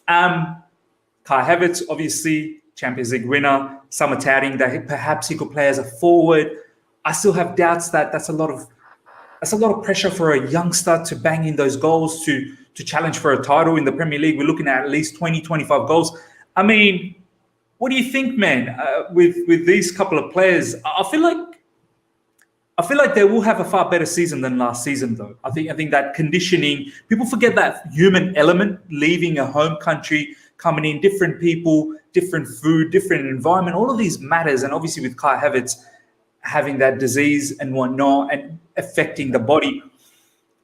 Speaker 1: Kai Havertz, obviously, Champions League winner. Some are touting that perhaps he could play as a forward. I still have doubts that that's a lot of pressure for a youngster to bang in those goals, to challenge for a title in the Premier League. We're looking at least 20, 25 goals. I mean, what do you think, man, with these couple of players? I feel like they will have a far better season than last season, though. I think that conditioning, people forget that human element, leaving a home country, coming in, different people, different food, different environment, all of these matters. And obviously with Kai Havertz having that disease and whatnot and affecting the body,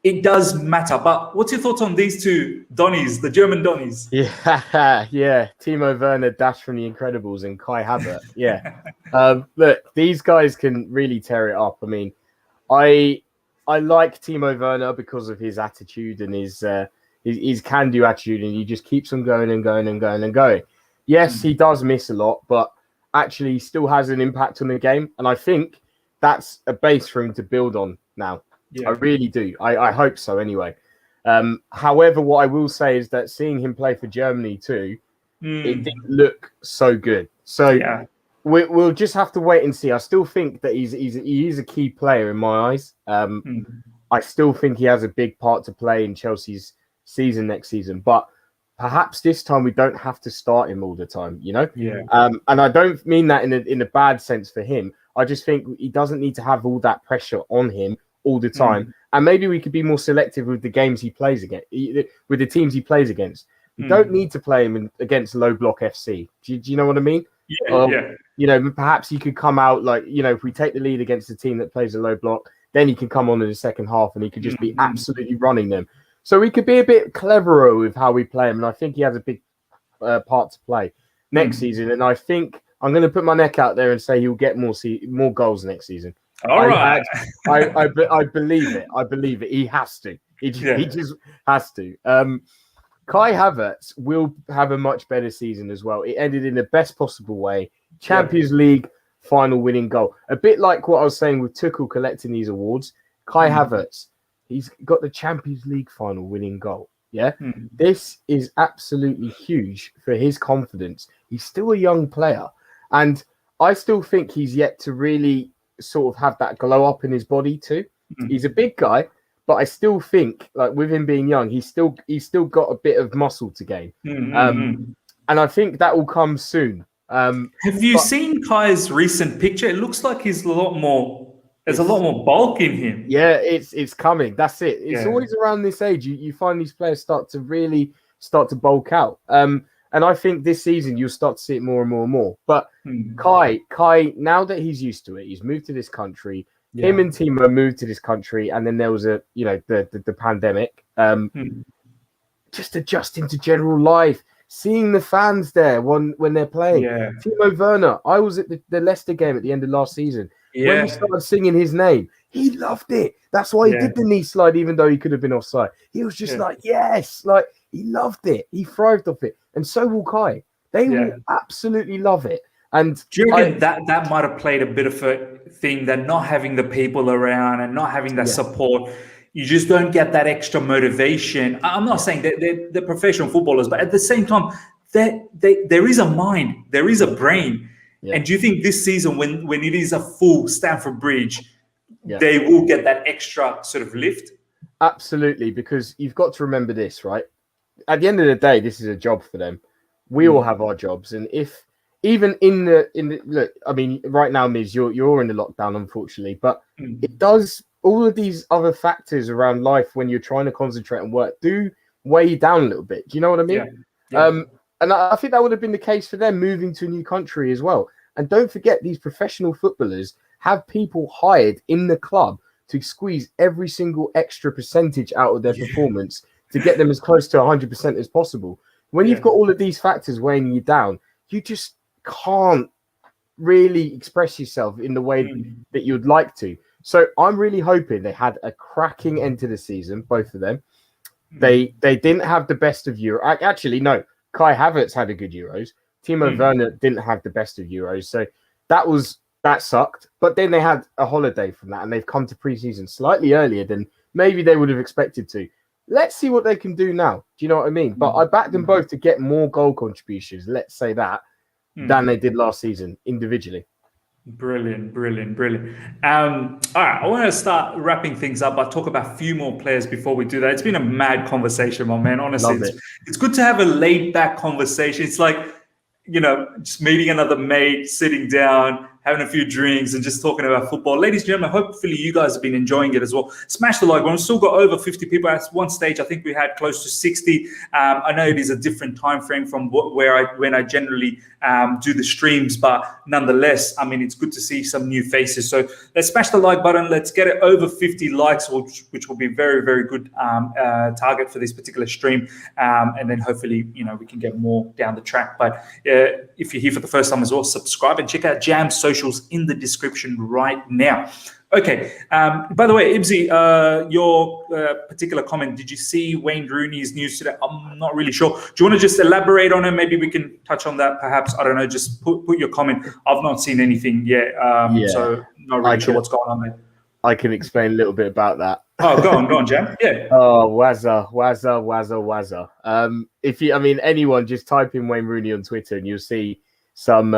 Speaker 1: it does matter. But what's your thoughts on these two Donnies, the German Donnies?
Speaker 2: Yeah. Timo Werner, Dash from The Incredibles, and Kai Havertz. Yeah. Look, these guys can really tear it up. I mean, I like Timo Werner because of his attitude and his can-do attitude, and he just keeps on going and going and going and going. Yes, he does miss a lot, but actually he still has an impact on the game. And I think that's a base for him to build on now. Yeah. I really do. I hope so anyway. However, what I will say is that seeing him play for Germany too, it didn't look so good. So we'll just have to wait and see. I still think that he is a key player in my eyes. I still think he has a big part to play in Chelsea's season next season. But perhaps this time we don't have to start him all the time, you know?
Speaker 1: Yeah.
Speaker 2: And I don't mean that in a bad sense for him. I just think he doesn't need to have all that pressure on him all the time, and maybe we could be more selective with the games he plays against, with the teams he plays against. We don't need to play him against low block FC. Do you know what I mean?
Speaker 1: Yeah.
Speaker 2: You know, perhaps he could come out like, you know, if we take the lead against a team that plays a low block, then he can come on in the second half and he could just be absolutely running them. So we could be a bit cleverer with how we play him, and I think he has a big part to play next season. And I think I'm going to put my neck out there and say he'll get more goals next season.
Speaker 1: All right.
Speaker 2: I believe it. I believe it. He has to. He just has to. Kai Havertz will have a much better season as well. It ended in the best possible way. Champions League final winning goal. A bit like what I was saying with Tuchel collecting these awards. Kai Havertz, he's got the Champions League final winning goal. Yeah. This is absolutely huge for his confidence. He's still a young player. And I still think he's yet to really sort of have that glow up in his body too. He's a big guy, but I still think, like, with him being young, he's still got a bit of muscle to gain. And I think that will come soon.
Speaker 1: Have you seen Kai's recent picture? It looks like he's a lot more. There's a lot more bulk in him.
Speaker 2: Yeah, it's coming. That's it. It's always around this age you find these players start to bulk out. And I think this season you'll start to see it more and more and more. But Kai, now that he's used to it, he's moved to this country. Him and Timo moved to this country, and then there was the pandemic. Just adjusting to general life, seeing the fans there when they're playing. Timo Werner, I was at the Leicester game at the end of last season. When we started singing his name, He loved it. That's why he did the knee slide, even though he could have been offside. He was just like, yes, like he loved it. He thrived off it. And so will Kai. They will absolutely love it. And
Speaker 1: do you reckon that might have played a bit of a thing, that not having the people around and not having that support, you just don't get that extra motivation? I'm not saying that they're professional footballers, but at the same time, there is a mind, there is a brain. Yeah. And do you think this season, when it is a full Stamford Bridge, they will get that extra sort of lift?
Speaker 2: Absolutely, because you've got to remember this, right? At the end of the day, this is a job for them. We all have our jobs, and if even in the look, I mean, right now, Miz, you're in the lockdown, unfortunately, but it does, all of these other factors around life when you're trying to concentrate and work do weigh you down a little bit. Do you know what I mean? Yeah. And I think that would have been the case for them moving to a new country as well. And don't forget, these professional footballers have people hired in the club to squeeze every single extra percentage out of their performance to get them as close to 100% as possible. When you've got all of these factors weighing you down, you just can't really express yourself in the way that you'd like to. So I'm really hoping they had a cracking end to the season, both of them. They didn't have the best of Euro. Actually, no. Kai Havertz had a good Euros. Timo Verna didn't have the best of Euros. So that sucked. But then they had a holiday from that, and they've come to pre-season slightly earlier than maybe they would have expected to. Let's see what they can do now. Do you know what I mean? But I backed them both to get more goal contributions, let's say that, than they did last season individually.
Speaker 1: Brilliant. All right, I want to start wrapping things up. I'll talk about a few more players before we do that. It's been a mad conversation, my man. Honestly, it's good to have a laid-back conversation. It's like, just meeting another mate, sitting down, having a few drinks and just talking about football. Ladies and gentlemen, hopefully you guys have been enjoying it as well. Smash the like button. We've still got over 50 people. At one stage, I think we had close to 60. I know it is a different time frame from when I generally do the streams, but nonetheless, I mean, it's good to see some new faces. So let's smash the like button. Let's get it over 50 likes, which will be very, very good target for this particular stream. And then hopefully, we can get more down the track. But if you're here for the first time as well, subscribe and check out Jam's socials in the description right now. Okay. By the way, Ibsy, your particular comment, did you see Wayne Rooney's news today? I'm not really sure. Do you want to just elaborate on it? Maybe we can touch on that, perhaps. I don't know. Just put your comment. I've not seen anything yet. So not really sure what's going on there.
Speaker 2: I can explain a little bit about that.
Speaker 1: Oh, go on, Jam. Yeah.
Speaker 2: Oh, wazza. Anyone, just type in Wayne Rooney on Twitter and you'll see some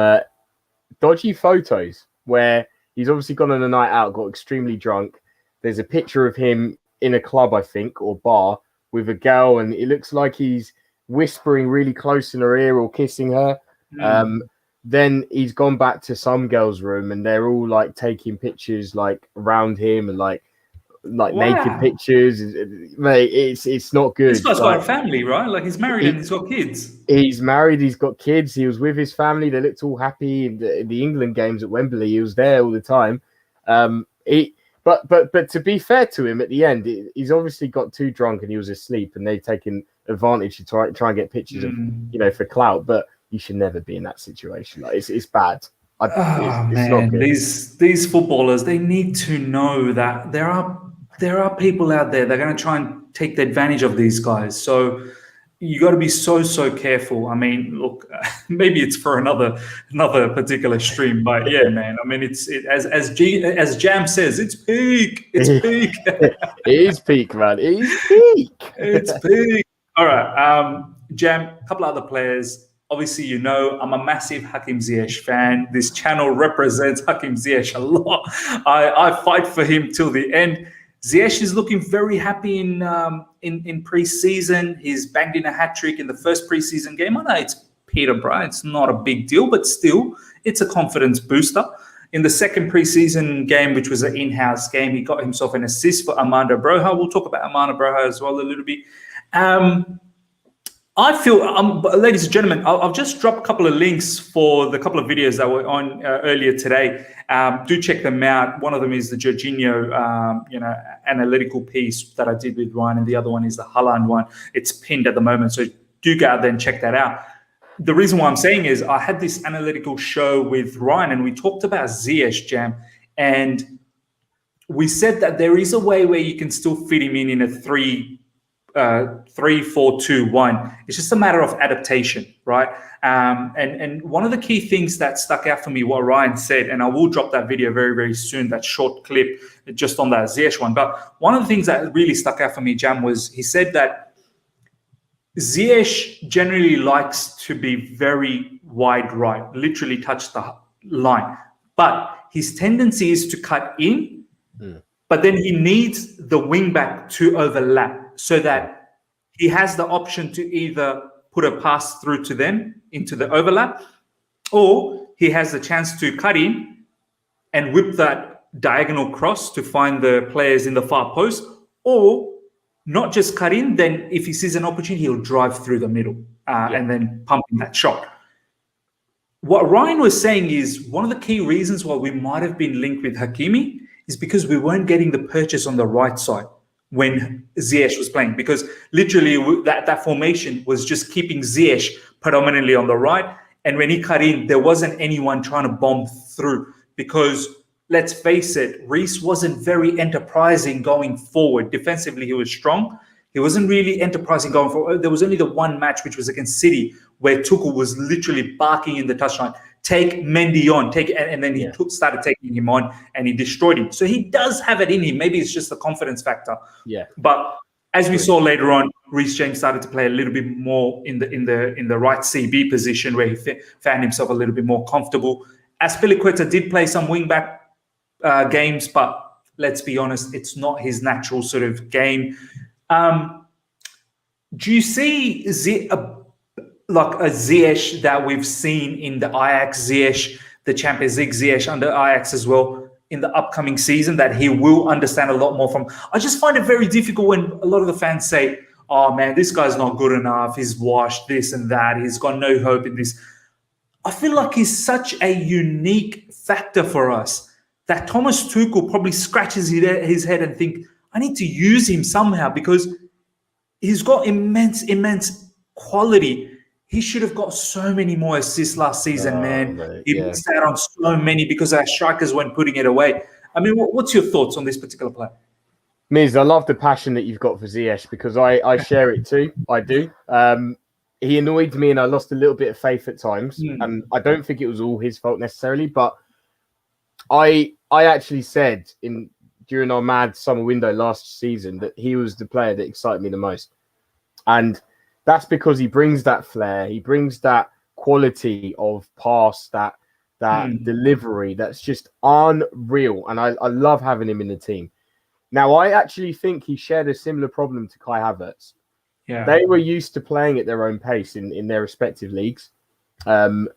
Speaker 2: dodgy photos where he's obviously gone on a night out, got extremely drunk. There's a picture of him in a club, I think, or bar with a girl, and it looks like he's whispering really close in her ear or kissing her. Then he's gone back to some girl's room and they're all like taking pictures like around him and like naked pictures. Mate, it's not good.
Speaker 1: This guy's got a family, right? Like he's married and he's got kids.
Speaker 2: He's married, he's got kids. He was with his family. They looked all happy in the England games at Wembley. He was there all the time. But to be fair to him, at the end, he's obviously got too drunk and he was asleep, and they've taken advantage to try and get pictures of for clout. But you should never be in that situation. Like it's bad. It's not good.
Speaker 1: These footballers, they need to know that there are people out there that are going to try and take the advantage of these guys. So you got to be so careful. I mean, look, maybe it's for another particular stream, but yeah, man. I mean, as Jam says, it's peak. It's peak.
Speaker 2: It is peak, man. It is peak.
Speaker 1: It's peak. All right, Jam. A couple other players. Obviously, I'm a massive Hakim Ziyech fan. This channel represents Hakim Ziyech a lot. I fight for him till the end. Ziyech is looking very happy in pre-season. He's banged in a hat-trick in the first pre-season game. I know it's Peterborough. It's not a big deal, but still, it's a confidence booster. In the second pre-season game, which was an in-house game, he got himself an assist for Armando Broja. We'll talk about Armando Broja as well a little bit. I feel, ladies and gentlemen, I've just dropped a couple of links for the couple of videos that were on earlier today. Do check them out. One of them is the Jorginho, analytical piece that I did with Ryan, and the other one is the Haaland one. It's pinned at the moment, so do go out there and check that out. The reason why I'm saying is I had this analytical show with Ryan, and we talked about Ziyech, Jam, and we said that there is a way where you can still fit him in a 3-4-2-1. It's just a matter of adaptation, right? And one of the key things that stuck out for me, what Ryan said, and I will drop that video very, very soon, that short clip just on that Ziyech one. But one of the things that really stuck out for me, Jam, was he said that Ziyech generally likes to be very wide right, literally touch the line. But his tendency is to cut in, but then he needs the wing back to overlap so that he has the option to either put a pass through to them into the overlap, or he has the chance to cut in and whip that diagonal cross to find the players in the far post, or not just cut in, then if he sees an opportunity, he'll drive through the middle and then pump in that shot. What Ryan was saying is one of the key reasons why we might have been linked with Hakimi is because we weren't getting the purchase on the right side when Ziyech was playing, because literally that formation was just keeping Ziyech predominantly on the right. And when he cut in, there wasn't anyone trying to bomb through, because let's face it, Reece wasn't very enterprising going forward. Defensively, he was strong. He wasn't really enterprising going forward. There was only the one match, which was against City, where Tuchel was literally barking in the touchline, take Mendy on, and then he started taking him on, and he destroyed him. So he does have it in him. Maybe it's just a confidence factor.
Speaker 2: Yeah.
Speaker 1: But as we saw later on, Reece James started to play a little bit more in the right CB position, where he found himself a little bit more comfortable. Azpilicueta did play some wing back games, but let's be honest, it's not his natural sort of game. Do you see like a Ziyech that we've seen in the Ajax Ziyech, the Champions League Ziyech under Ajax as well, in the upcoming season, that he will understand a lot more from? I just find it very difficult when a lot of the fans say, oh man, this guy's not good enough, he's washed, this and that, he's got no hope in this. I feel like he's such a unique factor for us that Thomas Tuchel probably scratches his head and think, I need to use him somehow, because he's got immense quality. He should have got so many more assists last season, man. He missed out on so many because our strikers weren't putting it away. I mean, what's your thoughts on this particular player?
Speaker 2: Miz, I love the passion that you've got for Ziyech, because I share it too. I do. He annoyed me and I lost a little bit of faith at times. And I don't think it was all his fault necessarily, but I actually said during our mad summer window last season that he was the player that excited me the most. And that's because he brings that flair, he brings that quality of pass, that delivery that's just unreal. And I love having him in the team. Now, I actually think he shared a similar problem to Kai Havertz. Yeah. They were used to playing at their own pace in their respective leagues. And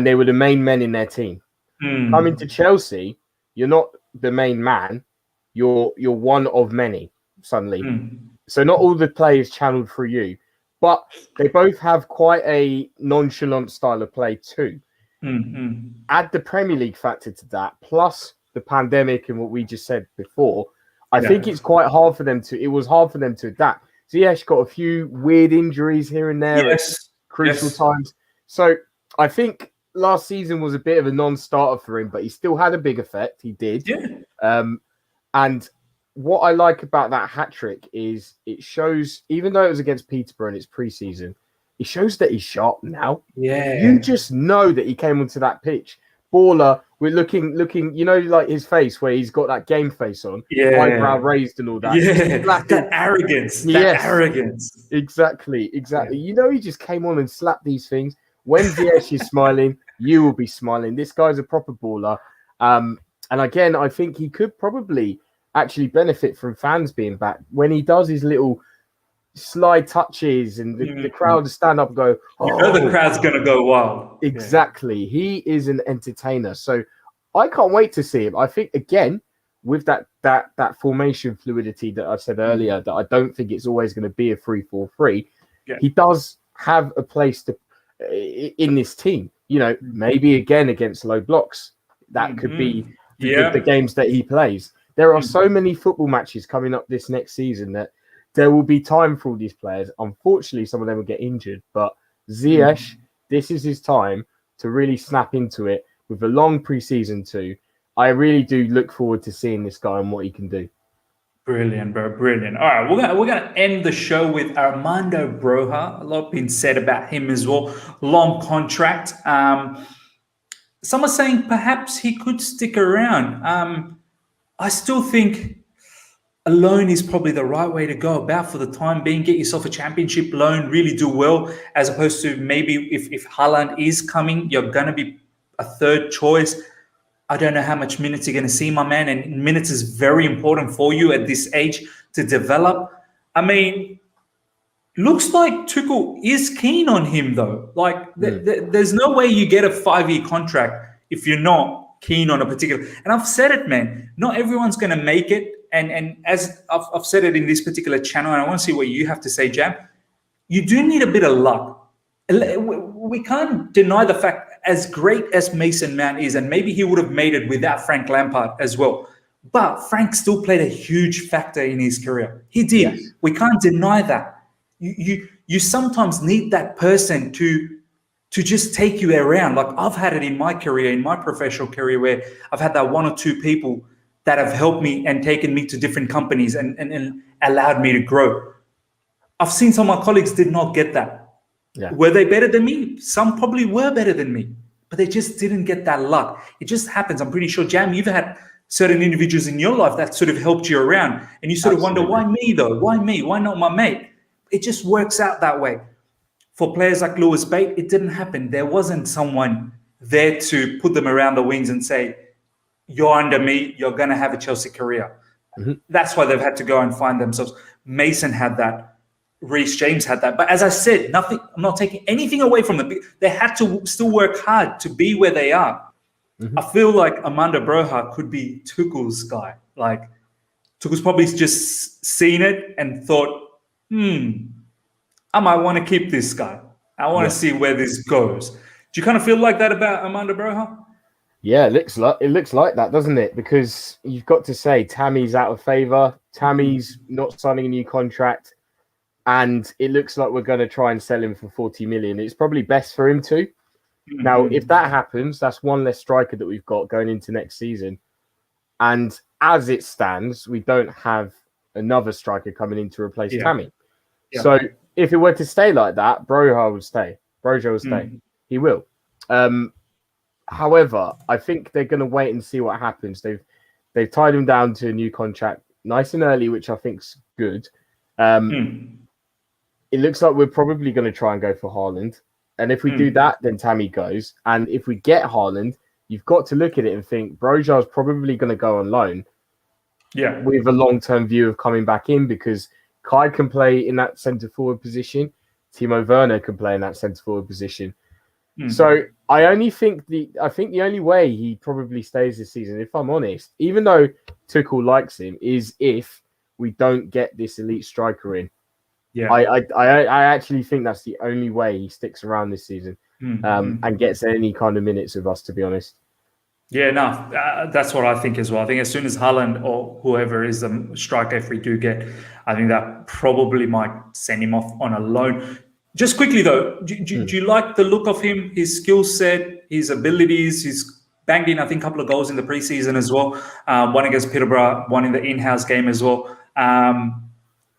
Speaker 2: they were the main men in their team. Coming to Chelsea, you're not the main man. You're one of many suddenly. So not all the players channeled through you, but they both have quite a nonchalant style of play too. Add the Premier League factor to that, plus the pandemic and what we just said before. I think it's quite hard for them to. It was hard for them to adapt. Ziyech got a few weird injuries here and there at crucial times. So I think last season was a bit of a non-starter for him, but he still had a big effect. He did. And what I like about that hat-trick is it shows, even though it was against Peterborough and it's pre-season, it shows that he's sharp now. You just know that he came onto that pitch. Baller, we're looking, you know, like his face where he's got that game face on, eyebrow raised and all that.
Speaker 1: That arrogance. Arrogance.
Speaker 2: Exactly. You know, he just came on and slapped these things. When Ziyech is smiling, you will be smiling. This guy's a proper baller. And again, I think he could probably actually benefit from fans being back when he does his little slide touches and the crowd stand up and go,
Speaker 1: oh, you know the crowd's going to go wild.
Speaker 2: Exactly. He is an entertainer. So I can't wait to see him. I think, again, with that formation fluidity that I said earlier, that I don't think it's always going to be a 3-4-3. He does have a place to in this team. You know, maybe again against low blocks. That could be the games that he plays. There are so many football matches coming up this next season that there will be time for all these players. Unfortunately, some of them will get injured, but Ziyech, this is his time to really snap into it with a long pre-season too. I really do look forward to seeing this guy and what he can do.
Speaker 1: Brilliant, bro. Brilliant. All right, we're gonna end the show with Armando Broja. A lot been said about him as well. Long contract. Some are saying perhaps he could stick around. I still think a loan is probably the right way to go about for the time being. Get yourself a championship loan, really do well, as opposed to maybe if Haaland is coming, you're gonna be a third choice. I don't know how much minutes you're going to see, my man, and minutes is very important for you at this age to develop. I mean, looks like Tuchel is keen on him, though. Like, there's no way you get a 5-year contract if you're not keen on a particular. And I've said it, man. Not everyone's going to make it. And as I've said it in this particular channel, and I want to see what you have to say, Jam. You do need a bit of luck. We can't deny the fact, as great as Mason Mount is, and maybe he would have made it without Frank Lampard as well. But Frank still played a huge factor in his career. He did. Yes. We can't deny that. You sometimes need that person to just take you around. Like I've had it in my career, in my professional career, where I've had that 1 or 2 people that have helped me and taken me to different companies and allowed me to grow. I've seen some of my colleagues did not get that. Yeah. Were they better than me? Some probably were better than me, but they just didn't get that luck. It just happens. I'm pretty sure, Jam, you've had certain individuals in your life that sort of helped you around, and you sort of wonder, why me though? Why me? Why not my mate? It just works out that way. For players like Lewis Bate, it didn't happen. There wasn't someone there to put them around the wings and say, you're under me, you're going to have a Chelsea career. Mm-hmm. That's why they've had to go and find themselves. Mason had that. Reece James had that. But as I said, I'm not taking anything away from them. They had to still work hard to be where they are. Mm-hmm. I feel like Armando Broja could be Tuchel's guy. Like, Tuchel's probably just seen it and thought, I might want to keep this guy. I want to see where this goes. Do you kind of feel like that about Armando Broja?
Speaker 2: Yeah, it looks like that, doesn't it? Because you've got to say Tammy's out of favour. Tammy's not signing a new contract. And it looks like we're going to try and sell him for 40 million. It's probably best for him to. Mm-hmm. Now, if that happens, that's one less striker that we've got going into next season. And as it stands, we don't have another striker coming in to replace Tammy. Yeah. So if it were to stay like that, Broja will stay. He will. However, I think they're going to wait and see what happens. They've tied him down to a new contract nice and early, which I think's good. It looks like we're probably going to try and go for Haaland. And if we do that, then Tammy goes. And if we get Haaland, you've got to look at it and think Broja's probably going to go on loan. Yeah. With a long-term view of coming back in, because Kai can play in that centre-forward position. Timo Verna can play in that centre-forward position. So I think the only way he probably stays this season, if I'm honest, even though Tuchel likes him, is if we don't get this elite striker in. Yeah, I actually think that's the only way he sticks around this season and gets any kind of minutes with us, to be honest.
Speaker 1: Yeah, no, that's what I think as well. I think as soon as Haaland or whoever is the striker, if we do get, I think that probably might send him off on a loan. Just quickly though, do you like the look of him, his skill set, his abilities? He's banged in, I think, a couple of goals in the preseason as well. One against Peterborough, one in the in-house game as well.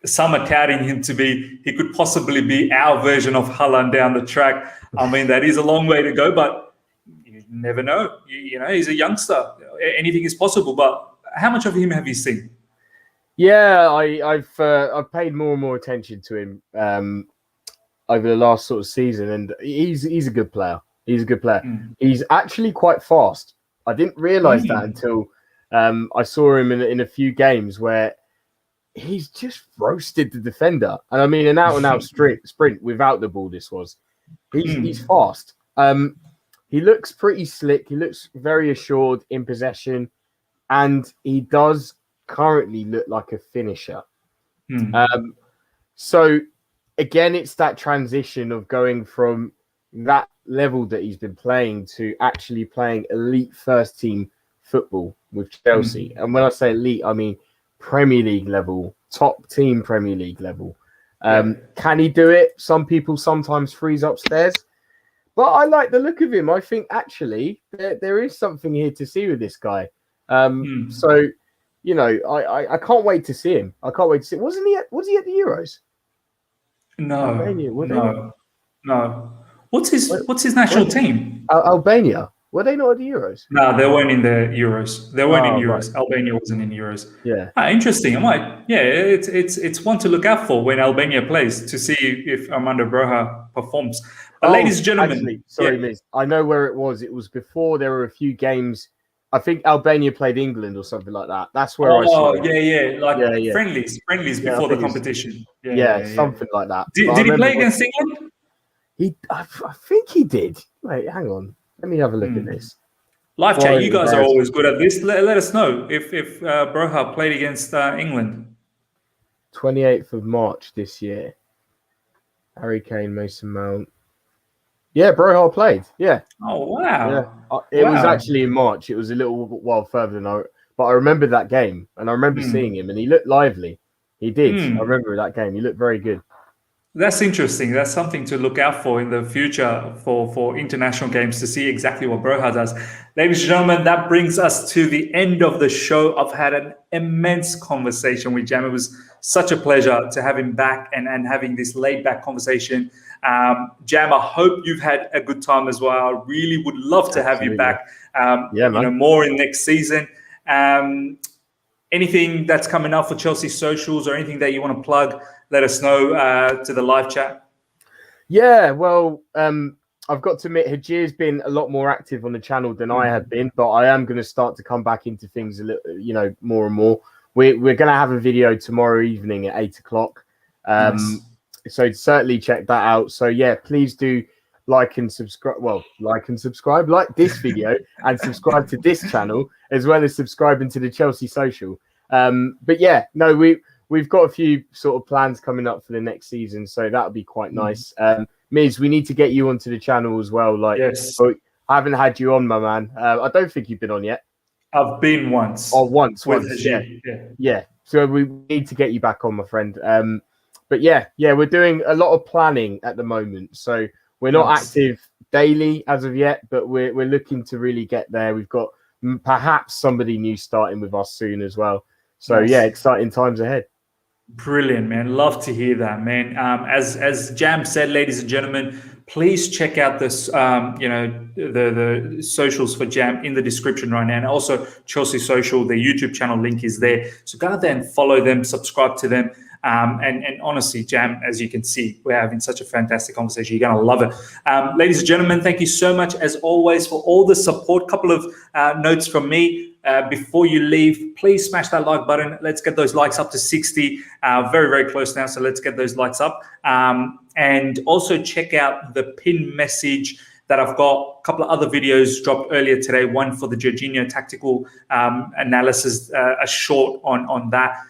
Speaker 1: Some are touting him to be, he could possibly be our version of Haaland down the track. I mean, that is a long way to go, but you never know. You know, he's a youngster. Anything is possible. But how much of him have you seen?
Speaker 2: Yeah, I've paid more and more attention to him over the last sort of season, and he's a good player. He's a good player. He's actually quite fast. I didn't realise that until I saw him in a few games where he's just roasted the defender. And I mean, an out-and-out sprint without the ball, this was. He's fast. He looks pretty slick. He looks very assured in possession. And he does currently look like a finisher. So, again, it's that transition of going from that level that he's been playing to actually playing elite first-team football with Chelsea. And when I say elite, I mean Premier League level, top team Premier League level. Can he do it? Some people sometimes freeze upstairs, but I like the look of him. I think actually there is something here to see with this guy.
Speaker 1: Hmm.
Speaker 2: So, you know, I can't wait to see him. I can't wait to see. Was he at the Euros?
Speaker 1: No,
Speaker 2: Albania? Were they not?
Speaker 1: no, no. What's
Speaker 2: Were,
Speaker 1: his national
Speaker 2: were,
Speaker 1: team?
Speaker 2: Albania? Were they not at the Euros?
Speaker 1: No, they weren't in the Euros. They weren't in
Speaker 2: Oh, right.
Speaker 1: Euros. Albania wasn't in Euros.
Speaker 2: Yeah.
Speaker 1: Interesting. I might. Yeah, it's one to look out for when Albania plays to see if Armando Broja performs. But
Speaker 2: Oh,
Speaker 1: ladies and gentlemen,
Speaker 2: actually, sorry, Miz. I know where it was. It was before there were a few games. I think Albania played England or something like that. That's where I saw
Speaker 1: oh
Speaker 2: it.
Speaker 1: yeah, like
Speaker 2: Yeah, yeah.
Speaker 1: friendlies
Speaker 2: Yeah, I
Speaker 1: before the
Speaker 2: think it's
Speaker 1: competition.
Speaker 2: yeah,
Speaker 1: Yeah.
Speaker 2: something like that.
Speaker 1: Did,
Speaker 2: But I
Speaker 1: did he
Speaker 2: remember
Speaker 1: play against England?
Speaker 2: I think he did. Wait, hang on. Let me have a look at
Speaker 1: Hmm.
Speaker 2: this.
Speaker 1: Live chat. You
Speaker 2: Foreign
Speaker 1: guys are
Speaker 2: embarrassment.
Speaker 1: always good at this. Let us know if Broja played against England.
Speaker 2: 28th of March this year. Harry Kane, Mason Mount. Yeah, Broja played. Yeah.
Speaker 1: Oh
Speaker 2: Yeah,
Speaker 1: wow!
Speaker 2: it was
Speaker 1: Wow.
Speaker 2: actually in March. It was a little while further than but I remember that game, and I remember
Speaker 1: Hmm.
Speaker 2: seeing him, and he looked lively. He did. I
Speaker 1: Hmm.
Speaker 2: remember that game. He looked very good.
Speaker 1: That's interesting. That's something to look out for in the future for international games to see exactly what Broja does. Ladies and gentlemen, that brings us to the end of the show. I've had an immense conversation with Jam. It was such a pleasure to have him back and having this laid back conversation. Jam, I hope you've had a good time as well. I really would love to have you
Speaker 2: Absolutely.
Speaker 1: back.
Speaker 2: Yeah, man.
Speaker 1: More in next season. Anything that's coming up for Chelsea socials or anything that you want to plug, let us know to the live chat.
Speaker 2: Yeah, well, I've got to admit, Hajir's been a lot more active on the channel than I have been, but I am going to start to come back into things a little, more and more. We're going to have a video tomorrow evening at 8:00.
Speaker 1: Nice.
Speaker 2: So certainly check that out. So yeah, please do like and subscribe. Well, like and subscribe, like this video, and subscribe to this channel as well as subscribing to the Chelsea social. But yeah, no, we've got a few sort of plans coming up for the next season, so that'll be quite nice. Miz, we need to get you onto the channel as well. Like,
Speaker 1: yes.
Speaker 2: I haven't had you on, my man. I don't think you've been on yet.
Speaker 1: I've been once.
Speaker 2: Oh, once. Yeah. So we need to get you back on, my friend. But yeah, we're doing a lot of planning at the moment. So we're not active daily as of yet, but we're looking to really get there. We've got perhaps somebody new starting with us soon as well. So yeah, exciting times ahead.
Speaker 1: Brilliant, man. Love to hear that, man. As Jam said, ladies and gentlemen, please check out this, the socials for Jam in the description right now. And also Chelsea Social, the YouTube channel link is there. So go out there and follow them, subscribe to them. And honestly, Jam, as you can see, we're having such a fantastic conversation. You're going to love it. Ladies and gentlemen, thank you so much, as always, for all the support. Couple of notes from me. Before you leave, please smash that like button. Let's get those likes up to 60. Very, very close now. So let's get those likes up. And also check out the pin message that I've got. A couple of other videos dropped earlier today. One for the Jorginho tactical analysis, a short on that,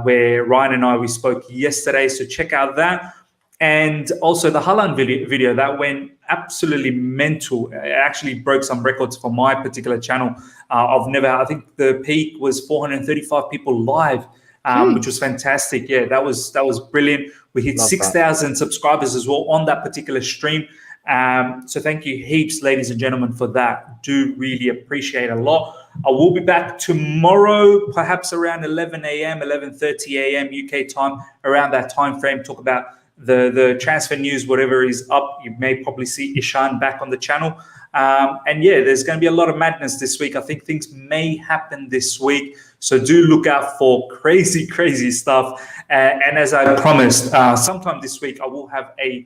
Speaker 1: where Ryan and we spoke yesterday. So check out that. And also the Haaland video that went absolutely mental. It actually broke some records for my particular channel. I think the peak was 435 people live, which was fantastic. Yeah, that was brilliant. We hit 6,000 subscribers as well on that particular stream. So thank you heaps, ladies and gentlemen, for that. Do really appreciate a lot. I will be back tomorrow, perhaps around 11 a.m., 11:30 a.m. UK time, around that time frame. Talk about the transfer news, whatever is up. You may probably see Ishan back on the channel. And yeah, there's going to be a lot of madness this week. I think things may happen this week. So do look out for crazy, crazy stuff. And as I promised, sometime this week, I will have a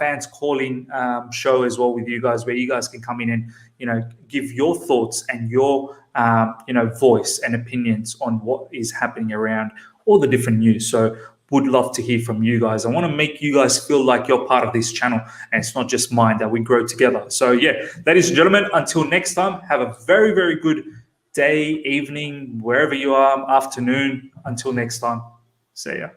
Speaker 1: fans calling show as well with you guys, where you guys can come in and, give your thoughts and your, voice and opinions on what is happening around all the different news. So would love to hear from you guys. I want to make you guys feel like you're part of this channel and it's not just mine, that we grow together. So yeah, ladies and gentlemen, until next time, have a very, very good day, evening, wherever you are, afternoon. Until next time, see ya.